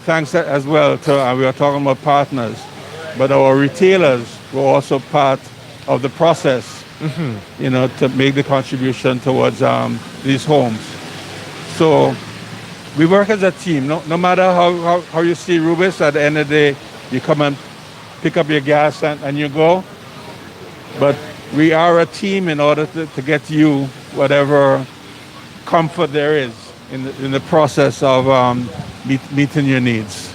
thanks as well to, we are talking about partners, but our retailers were also part of the process, you know, to make the contribution towards these homes. So we work as a team. No matter how you see Rubis, at the end of the day, you come and pick up your gas and you go. But we are a team in order to get you whatever comfort there is in the process of meeting your needs.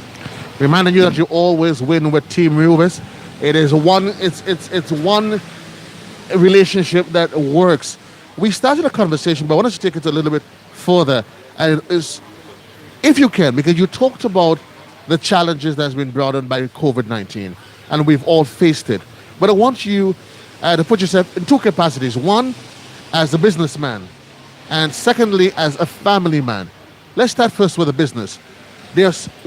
Reminding you that you always win with Team Rubis. It is it's one relationship that works. We started a conversation, but I wanted to take it a little bit further. And it is, if you can, because you talked about the challenges that's been brought on by COVID-19, and we've all faced it. But I want you to put yourself in 2 capacities. One, as a businessman, and secondly, as a family man. Let's start first with the business.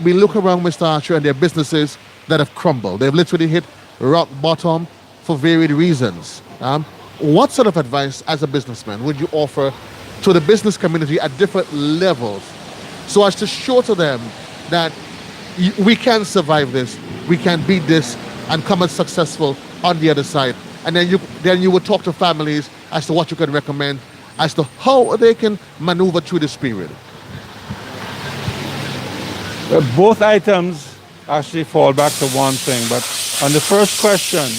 We look around, Mr. Archer, and there are businesses that have crumbled. They've literally hit rock bottom for varied reasons. What sort of advice as a businessman would you offer to the business community at different levels so as to show to them that we can survive this, we can beat this, and come out successful on the other side? And then you would talk to families as to what you can recommend as to how they can maneuver through this period. Both items actually fall back to one thing, but on the first question,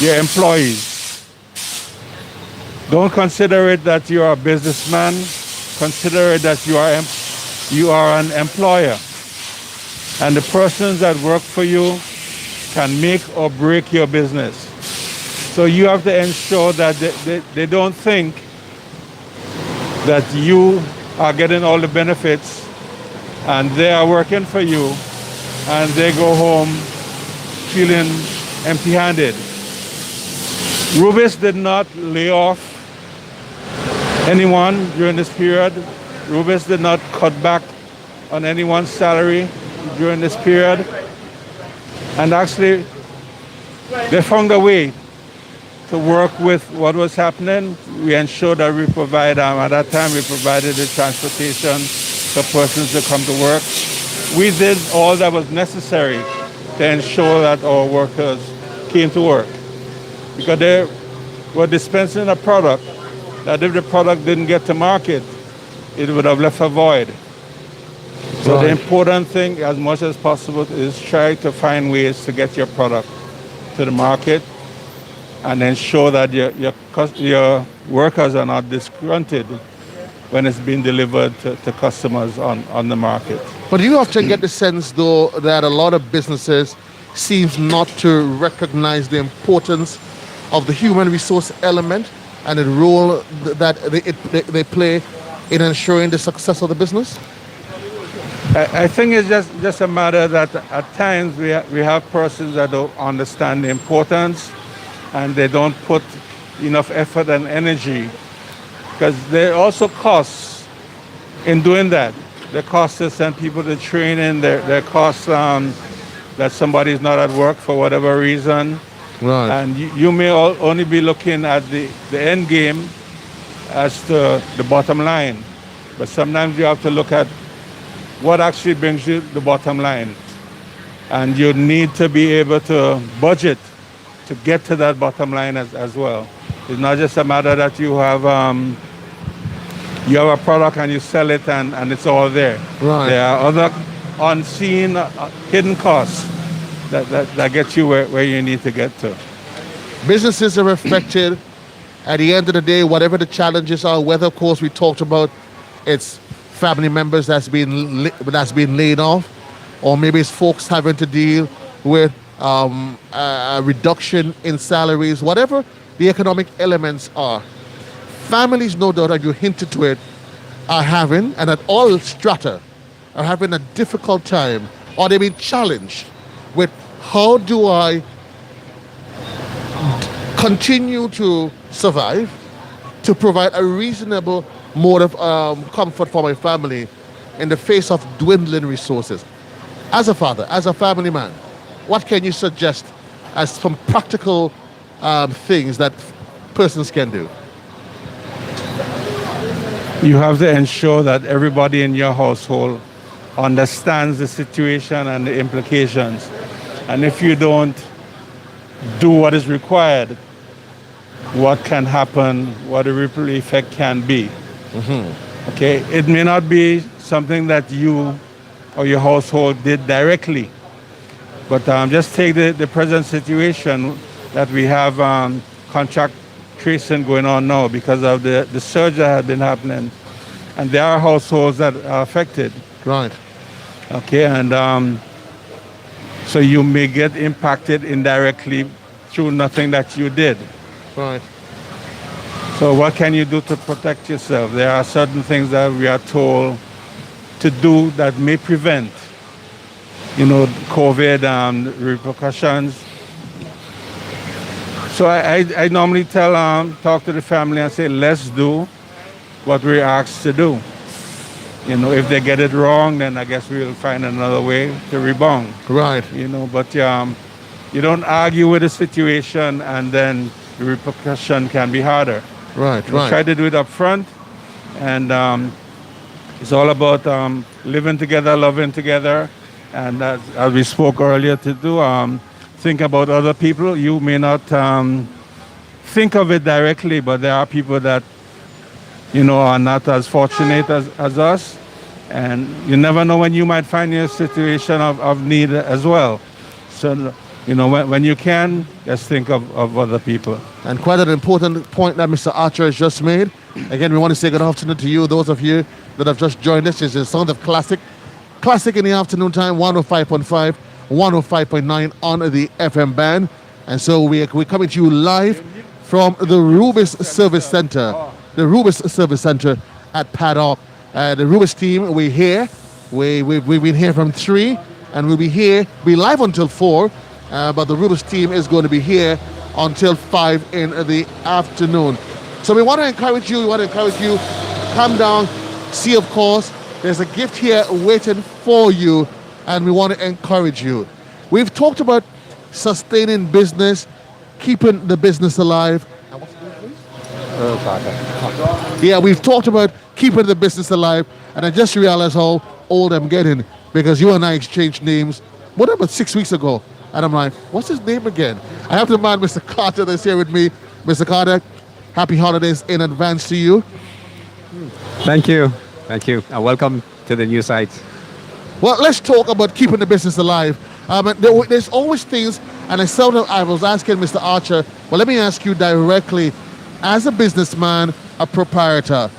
your employees. Don't consider it that you are a businessman. Consider it that you are an employer. And the persons that work for you can make or break your business. So you have to ensure that they don't think that you are getting all the benefits and they are working for you and they go home feeling empty-handed. Rubis did not lay off anyone during this period. Rubis did not cut back on anyone's salary during this period. And actually, they found a way to work with what was happening. We ensured that we provide, at that time we provided the transportation for persons to come to work. We did all that was necessary to ensure that our workers came to work. Because they were dispensing a product that if the product didn't get to market, it would have left a void. So the important thing, as much as possible, is try to find ways to get your product to the market and ensure that your workers are not disgruntled when it's being delivered to customers on the market. But you often get the sense, though, that a lot of businesses seems not to recognize the importance of the human resource element and the role that they play in ensuring the success of the business? I think it's just a matter that at times we have persons that don't understand the importance and they don't put enough effort and energy, because there are also costs in doing that. The cost to send people to training, there costs that somebody is not at work for whatever reason. Right. And you may only be looking at the end game as to the bottom line. But sometimes you have to look at what actually brings you the bottom line. and you need to be able to budget to get to that bottom line as well. It's not just a matter that you have a product and you sell it and it's all there. Right. There are other unseen, hidden costs that get you where you need to get to. Businesses are affected. At the end of the day, whatever the challenges are, whether, of course, we talked about it's family members that's been laid off, or maybe it's folks having to deal with a reduction in salaries, whatever the economic elements are. Families, no doubt, and you hinted to it, are having, and at all strata, are having a difficult time, or they've been challenged with how do I continue to survive, to provide a reasonable mode of comfort for my family in the face of dwindling resources. As a father, as a family man, what can you suggest as some practical things that persons can do? You have to ensure that everybody in your household understands the situation and the implications. And if you don't do what is required, what can happen, what the ripple effect can be. Okay, it may not be something that you or your household did directly, but just take the present situation that we have contract tracing going on now because of the surge that has been happening, and there are households that are affected. Right. Okay, and so you may get impacted indirectly through nothing that you did. Right. So what can you do to protect yourself? There are certain things that we are told to do that may prevent, COVID repercussions. So I normally talk to the family and say, let's do what we're asked to do. If they get it wrong, then I guess we'll find another way to rebound. Right. But you don't argue with the situation and then the repercussion can be harder. Right. Try to do it up front, and it's all about living together, loving together, and as we spoke earlier to do, think about other people. You may not think of it directly, but there are people that are not as fortunate as us, and you never know when you might find your situation of need as well. So when you can, just think of other people. And quite an important point that Mr. Archer has just made. Again, we want to say good afternoon to you. Those of you that have just joined us, is the sound of Classic. Classic in the afternoon time, 105.5, 105.9 on the FM band. And so we're coming to you live from the Rubis Service Center. The Rubis Service Center at Paddock. The Rubis team, we're here. We've been here from 3, and we'll be live until 4. But the Rubis team is going to be here until 5 in the afternoon. So we want to encourage you, come down, see, of course, there's a gift here waiting for you, and we want to encourage you. We've talked about sustaining business, keeping the business alive. Yeah, we've talked about keeping the business alive, and I just realized how old I'm getting because you and I exchanged names, what about 6 weeks ago? And I'm like, what's his name again? I have to remind Mr. Carter that's here with me. Mr. Carter, happy holidays in advance to you. Thank you. Thank you. And welcome to the new site. Well, let's talk about keeping the business alive. There's always things, and I was asking Mr. Archer, well, let me ask you directly, as a businessman, a proprietor,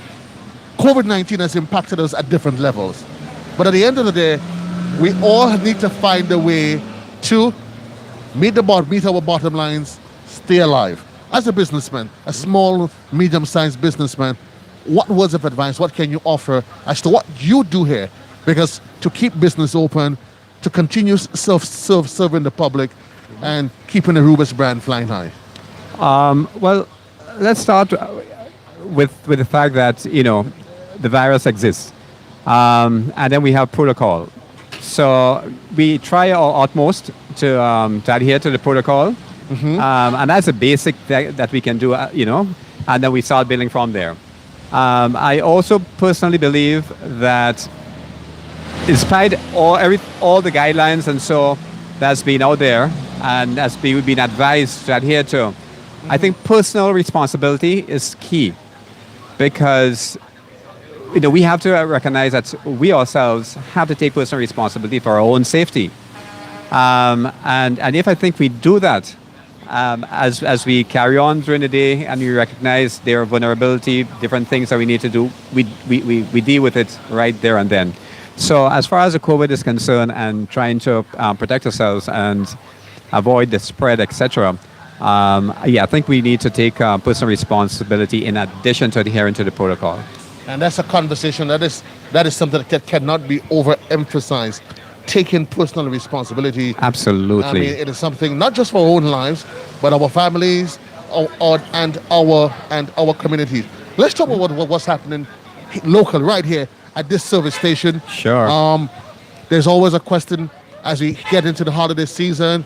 COVID-19 has impacted us at different levels. But at the end of the day, we all need to find a way to meet our bottom lines, stay alive. As a businessman, a small, medium-sized businessman, what words of advice, what can you offer as to what you do here? Because to keep business open, to continue serving the public, and keeping the Rubis brand flying high. Well, let's start with the fact that the virus exists, and then we have protocol. So we try our utmost to adhere to the protocol, and that's a basic that we can do, and then we start building from there. I also personally believe that despite all the guidelines and so that's been out there and we've been advised to adhere to. I think personal responsibility is key because we have to recognize that we ourselves have to take personal responsibility for our own safety. And if I think we do that, as we carry on during the day and we recognize their vulnerability, different things that we need to do, we deal with it right there and then. So as far as the COVID is concerned and trying to protect ourselves and avoid the spread, etc., I think we need to take personal responsibility in addition to adhering to the protocol. And that's a conversation that is something that cannot be overemphasized. Taking personal responsibility. Absolutely. I mean, it is something not just for our own lives, but our families and our communities. Let's talk about what's happening local right here at this service station. Sure. There's always a question as we get into the holiday season,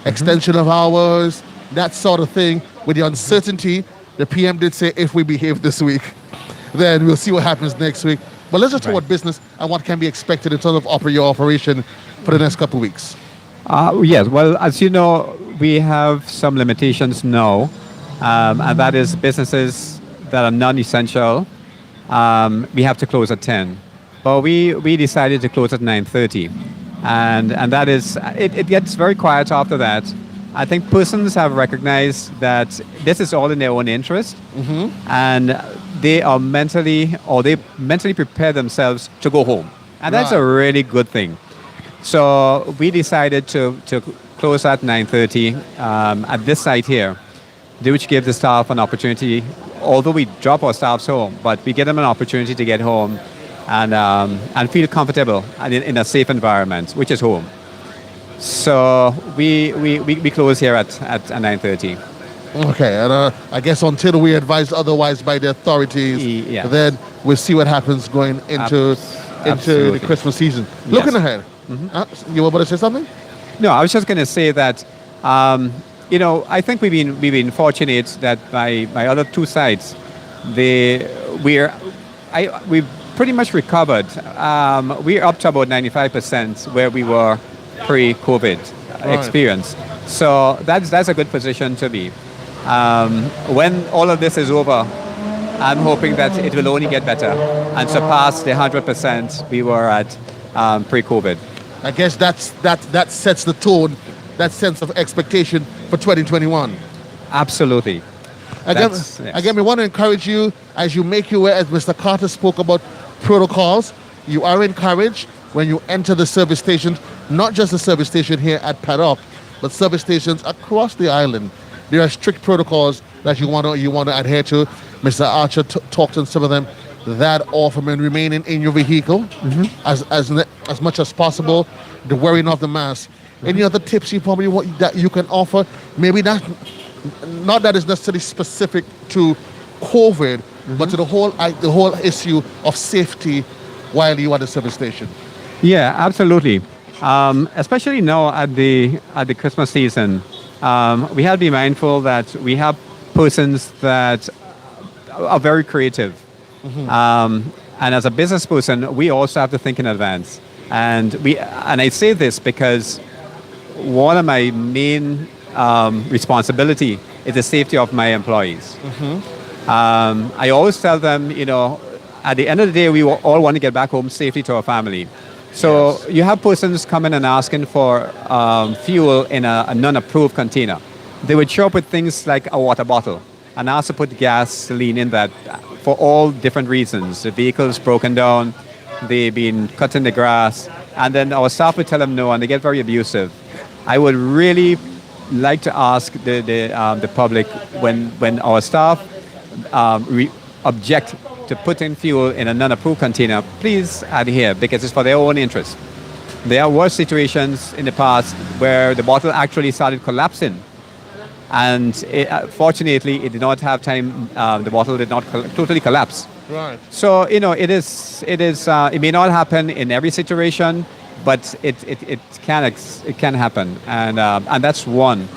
extension of hours, that sort of thing. With the uncertainty, the PM did say if we behave this week, then we'll see what happens next week. But let's just talk about business and what can be expected in terms of your operation for the next couple of weeks. Yes, well, as you know, we have some limitations now, and that is businesses that are non-essential. We have to close at 10. But we decided to close at 9:30. And that is, it gets very quiet after that. I think persons have recognized that this is all in their own interest, and they mentally prepare themselves to go home. And that's a really good thing. So we decided to close at 9:30 at this site here, which gives the staff an opportunity, although we drop our staffs home, but we give them an opportunity to get home and feel comfortable and in a safe environment, which is home. So we close here at 9:30. Okay, and I guess until we advise otherwise by the authorities, then we'll see what happens going into the Christmas season. Looking ahead, you were about to say something? No, I was just going to say that I think we've been fortunate that my other two sites, we've pretty much recovered. We're up to about 95% where we were pre-COVID experience. So that's a good position to be. When all of this is over, I'm hoping that it will only get better and surpass the 100% we were at pre-COVID. I guess that sets the tone, that sense of expectation for 2021. Absolutely. Again, we want to encourage you as you make your way, as Mr. Carter spoke about protocols, you are encouraged when you enter the service stations, not just the service station here at Paddock, but service stations across the island. There are strict protocols that you want to adhere to. Mr. Archer talked on some of them. That often remaining in your vehicle as much as possible. The wearing of the mask. Any other tips that you can offer? Maybe not that is necessarily specific to COVID, but to the whole issue of safety while you are at the service station. Yeah, absolutely. Especially now at the Christmas season, we have to be mindful that we have persons that are very creative. And as a business person, we also have to think in advance. And I say this because one of my main responsibility is the safety of my employees. I always tell them, at the end of the day, we all want to get back home safely to our family. So you have persons coming and asking for fuel in a non-approved container. They would show up with things like a water bottle and ask to put gasoline in that for all different reasons. The vehicle's broken down, they've been cutting the grass, and then our staff would tell them no, and they get very abusive. I would really like to ask the public when our staff object to putting fuel in a non-approved container, please adhere because it's for their own interest. There were situations in the past where the bottle actually started collapsing, and fortunately it did not have time. The bottle did not totally collapse. Right. So it may not happen in every situation, but it can happen, and that's one.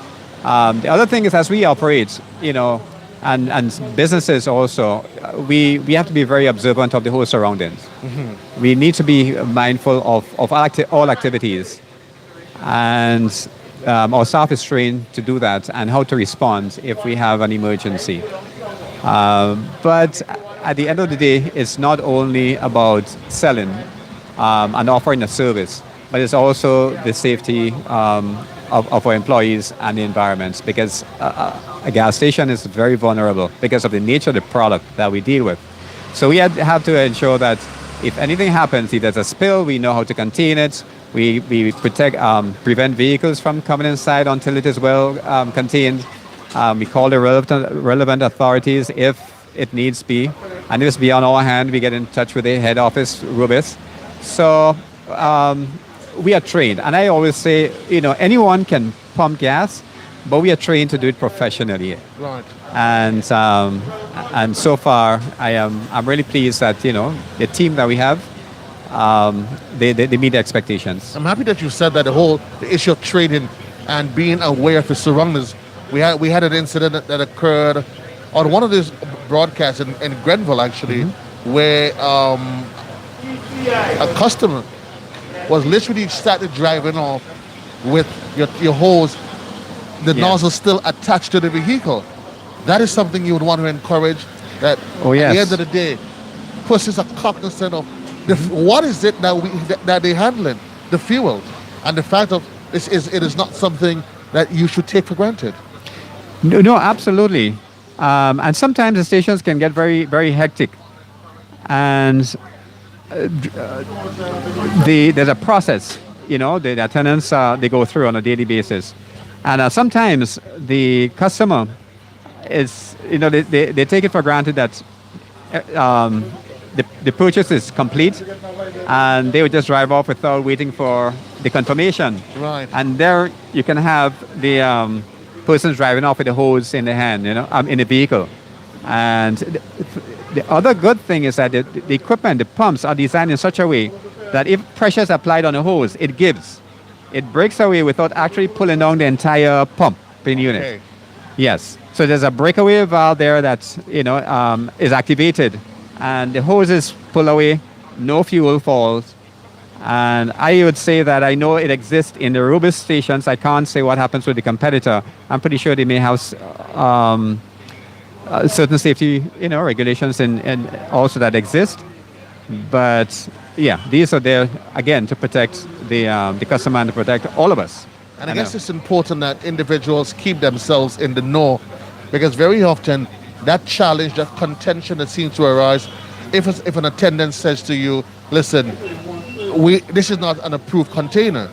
The other thing is, as we operate, and businesses also, we have to be very observant of the whole surroundings. We need to be mindful of all activities. and our staff is trained to do that and how to respond if we have an emergency. But at the end of the day, it's not only about selling and offering a service, but it's also the safety of our employees and the environments, because a gas station is very vulnerable because of the nature of the product that we deal with. So we have to ensure that if anything happens, if there's a spill, we know how to contain it. We prevent vehicles from coming inside until it is well contained. We call the relevant authorities if it needs be. And if it's beyond our hand, we get in touch with the head office, Rubis. So we are trained. And I always say, anyone can pump gas, but we are trained to do it professionally. Right. And so far, I'm really pleased that, the team that we have, they meet the expectations. I'm happy that you said that the issue of trading and being aware of the surroundings. We had an incident that occurred on one of these broadcasts in Grenville, actually, where a customer was literally started driving off with your hose, the nozzle still attached to the vehicle. That is something you would want to encourage. That at the end of the day, persons are cognizant of what is it that they're handling, the fuel, and the fact of it is not something that you should take for granted. No, absolutely. And sometimes the stations can get very, very hectic. And there's a process, the attendants, they go through on a daily basis. And sometimes the customer is, they take it for granted that the purchase is complete, and they would just drive off without waiting for the confirmation. Right. And there you can have the persons driving off with the hose in the hand, in the vehicle. And the other good thing is that the equipment, the pumps are designed in such a way that if pressure is applied on the hose, it gives. It breaks away without actually pulling down the entire pump in unit. Okay. Yes. So there's a breakaway valve there that, is activated, and the hoses pull away, no fuel falls. And I would say that I know it exists in the Rubis stations. I can't say what happens with the competitor. I'm pretty sure they may have certain safety, regulations and also that exist. But yeah, these are there again to protect the customer and to protect all of us. And I guess it's important that individuals keep themselves in the know, because very often that challenge, that contention that seems to arise, if an attendant says to you, listen, this is not an approved container,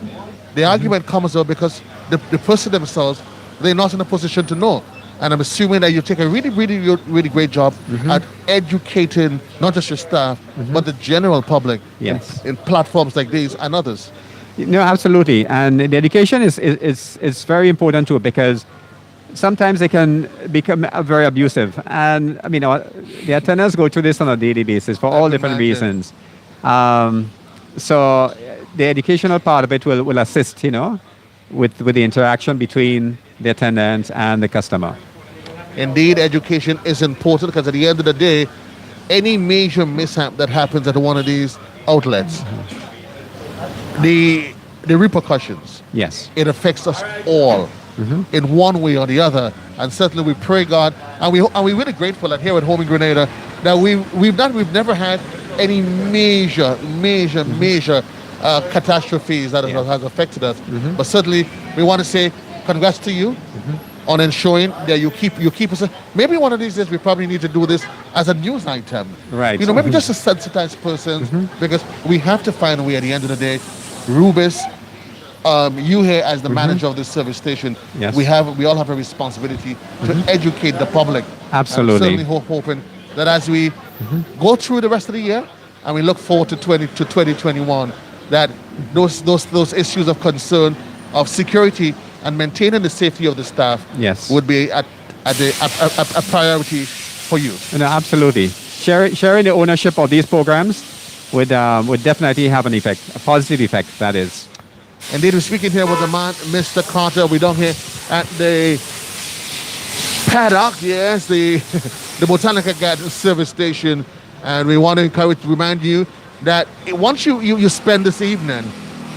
the argument comes up because the person themselves, they're not in a position to know. And I'm assuming that you take a really, really, really great job at educating not just your staff, but the general public in platforms like these and others. No, absolutely. And the education is very important too, because sometimes they can become very abusive. And I mean, the attendants go through this on a daily basis for all different reasons. So the educational part of it will assist, with the interaction between the attendant and the customer. Indeed, education is important, because at the end of the day, any major mishap that happens at one of these outlets, the repercussions, it affects us all in one way or the other. And certainly we pray God, and we're really grateful that here at Home in Grenada that we've never had any major catastrophes that has affected us. But certainly we want to say congrats to you on ensuring that you keep us. Maybe one of these days we probably need to do this as a news item. Right. Maybe just to sensitize persons, because we have to find a way at the end of the day. Rubis, you here as the manager of this service station, we all have a responsibility to educate the public. Absolutely. I'm certainly hoping that as we go through the rest of the year and we look forward to 2021, that those issues of concern of security and maintaining the safety of the staff would be a priority for you. No, absolutely. Sharing the ownership of these programs would definitely have an effect, a positive effect, that is. Indeed, we're speaking here with the man, Mr. Carter. We're down here at the paddock, the Botanical Garden service station, and we want to remind you that once you spend this evening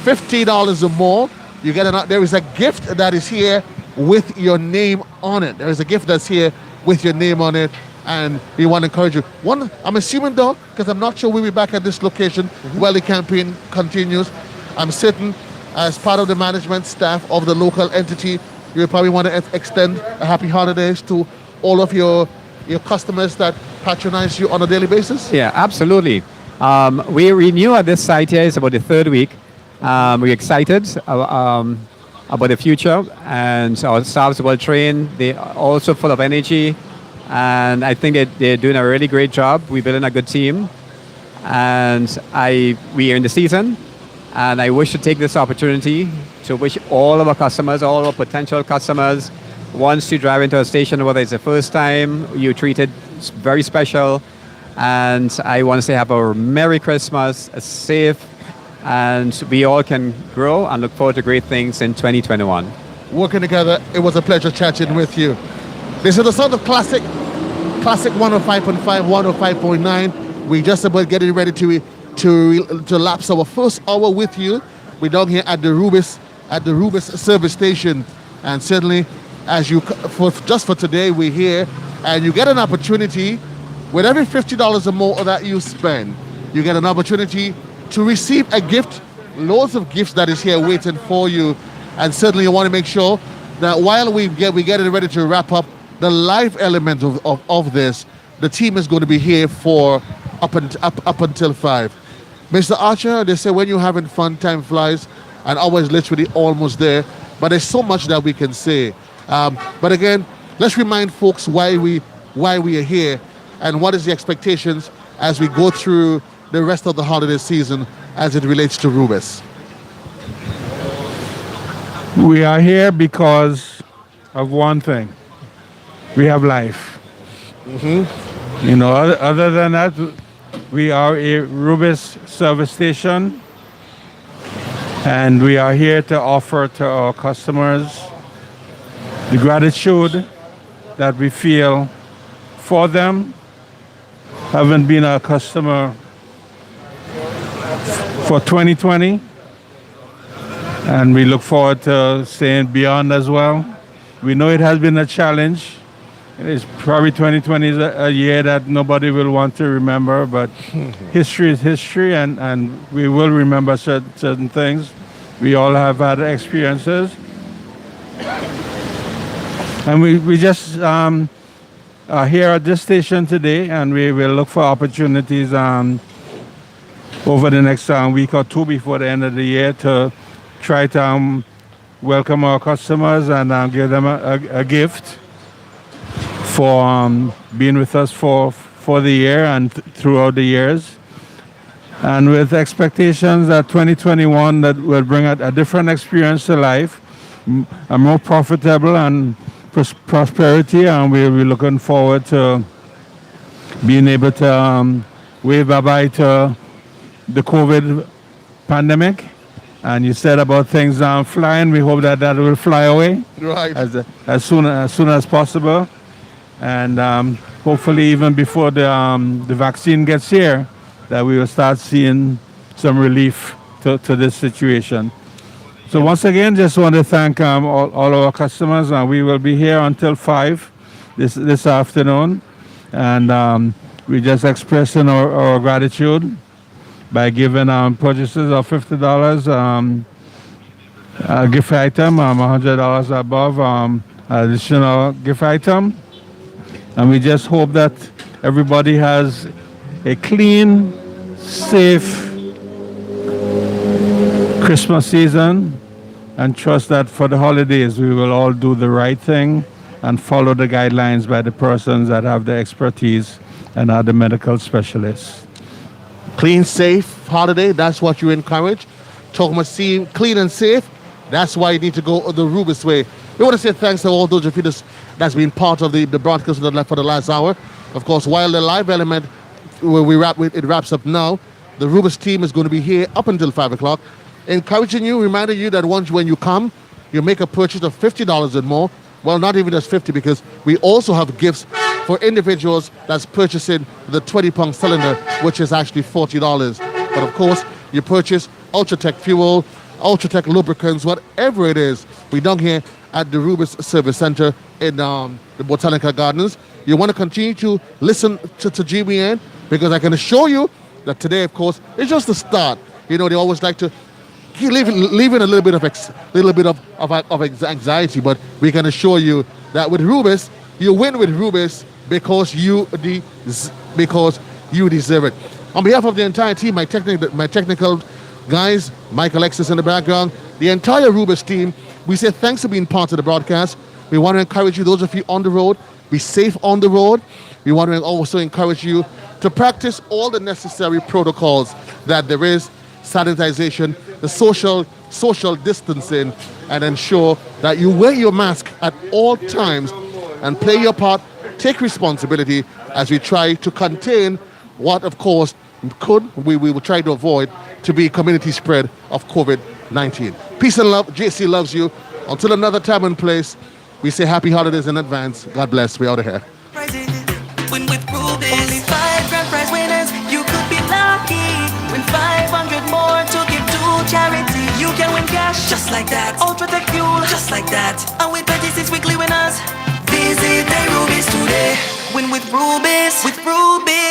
$50 or more, There is a gift that is here with your name on it. There is a gift that's here with your name on it, and we want to encourage you. One, I'm assuming though, because I'm not sure we'll be back at this location while the campaign continues. I'm certain, as part of the management staff of the local entity, you probably want to extend a happy holidays to all of your customers that patronize you on a daily basis. Yeah, absolutely. We renew at this site here. It's about the third week. We're excited about the future, and our staff's well trained. They're also full of energy, and I think they're doing a really great job. We're building a good team, and we are in the season, and I wish to take this opportunity to wish all of our customers, all our potential customers, once you drive into a station, whether it's the first time, you're treated very special. And I want to say have a Merry Christmas, a safe, and we all can grow and look forward to great things in 2021. Working together, it was a pleasure chatting with you. This is the sound of Classic 105.5, 105.9. We just about getting ready to lapse our first hour with you. We're down here at the Rubis service station, and certainly, as just for today, we're here, and you get an opportunity. With every $50 or more that you spend, you get an opportunity to receive a gift, loads of gifts that is here waiting for you. And certainly you want to make sure that while we get ready to wrap up the live element of this, the team is going to be here for up until 5. Mr. Archer, they say when you're having fun, time flies, and always literally almost there. But there's so much that we can say. But again, let's remind folks why we are here, and what is the expectations as we go through the rest of the holiday season as it relates to Rubis? We are here because of one thing. We have life. You know, other than that, we are a Rubis service station, and we are here to offer to our customers the gratitude that we feel for them, having been a customer for 2020, and we look forward to staying beyond as well. We know it has been a challenge. It's probably 2020 is a year that nobody will want to remember, but history is history, and we will remember certain things. We all have had experiences. And we just are here at this station today, and we will look for opportunities over the next week or two before the end of the year to try to welcome our customers and give them a gift for being with us for the year and throughout the years. And with expectations that 2021 that will bring a different experience to life, a more profitable and prosperity, and we'll be looking forward to being able to wave bye-bye to the COVID pandemic. And you said about things flying. We hope that will fly away as soon as possible, and hopefully even before the vaccine gets here, that we will start seeing some relief to this situation. So once again, just want to thank all our customers. We will be here until 5 this afternoon, and we just expressing our gratitude by giving purchases of $50 gift item, $100 above additional gift item, and we just hope that everybody has a clean, safe Christmas season, and trust that for the holidays we will all do the right thing and follow the guidelines by the persons that have the expertise and are the medical specialists. Clean, safe holiday, that's what you encourage. Talking about seeing clean and safe, that's why you need to go the Rubis way. We want to say thanks to all those of you that's been part of the broadcast for the last hour. Of course, while the live element, it wraps up now, the Rubis team is going to be here up until 5 o'clock. Encouraging you, reminding you that when you come, you make a purchase of $50 and more. Well, not even just 50, because we also have gifts for individuals that's purchasing the 20-pound cylinder, which is actually $40. But of course, you purchase Ultratech fuel, Ultratech lubricants, whatever it is. We're down here at the Rubis Service Center in the Botanical Gardens. You want to continue to listen to GBN because I can assure you that today, of course, is just the start. You know, they always like to leave in a little bit of anxiety, but we can assure you that with Rubis, you win with Rubis because you deserve it. On behalf of the entire team, my technical guys, Mike Alexis in the background, the entire Rubis team, we say thanks for being part of the broadcast. We want to encourage you, those of you on the road, be safe on the road. We want to also encourage you to practice all the necessary protocols that there is, sanitization, the social distancing, and ensure that you wear your mask at all times and play your part, take responsibility as we try to contain what, of course, we will try to avoid to be community spread of COVID-19. Peace and love. JC loves you. Until another time and place, we say happy holidays in advance. God bless. We're out of here. Win with Rubis. Only 5 grand prize winners. You could be lucky. Win 500 more to give to charity. You can win cash just like that. Ultratech fuel just like that. And with 36 weekly winners, visit the Rubis today. Win with Rubis. With Rubis.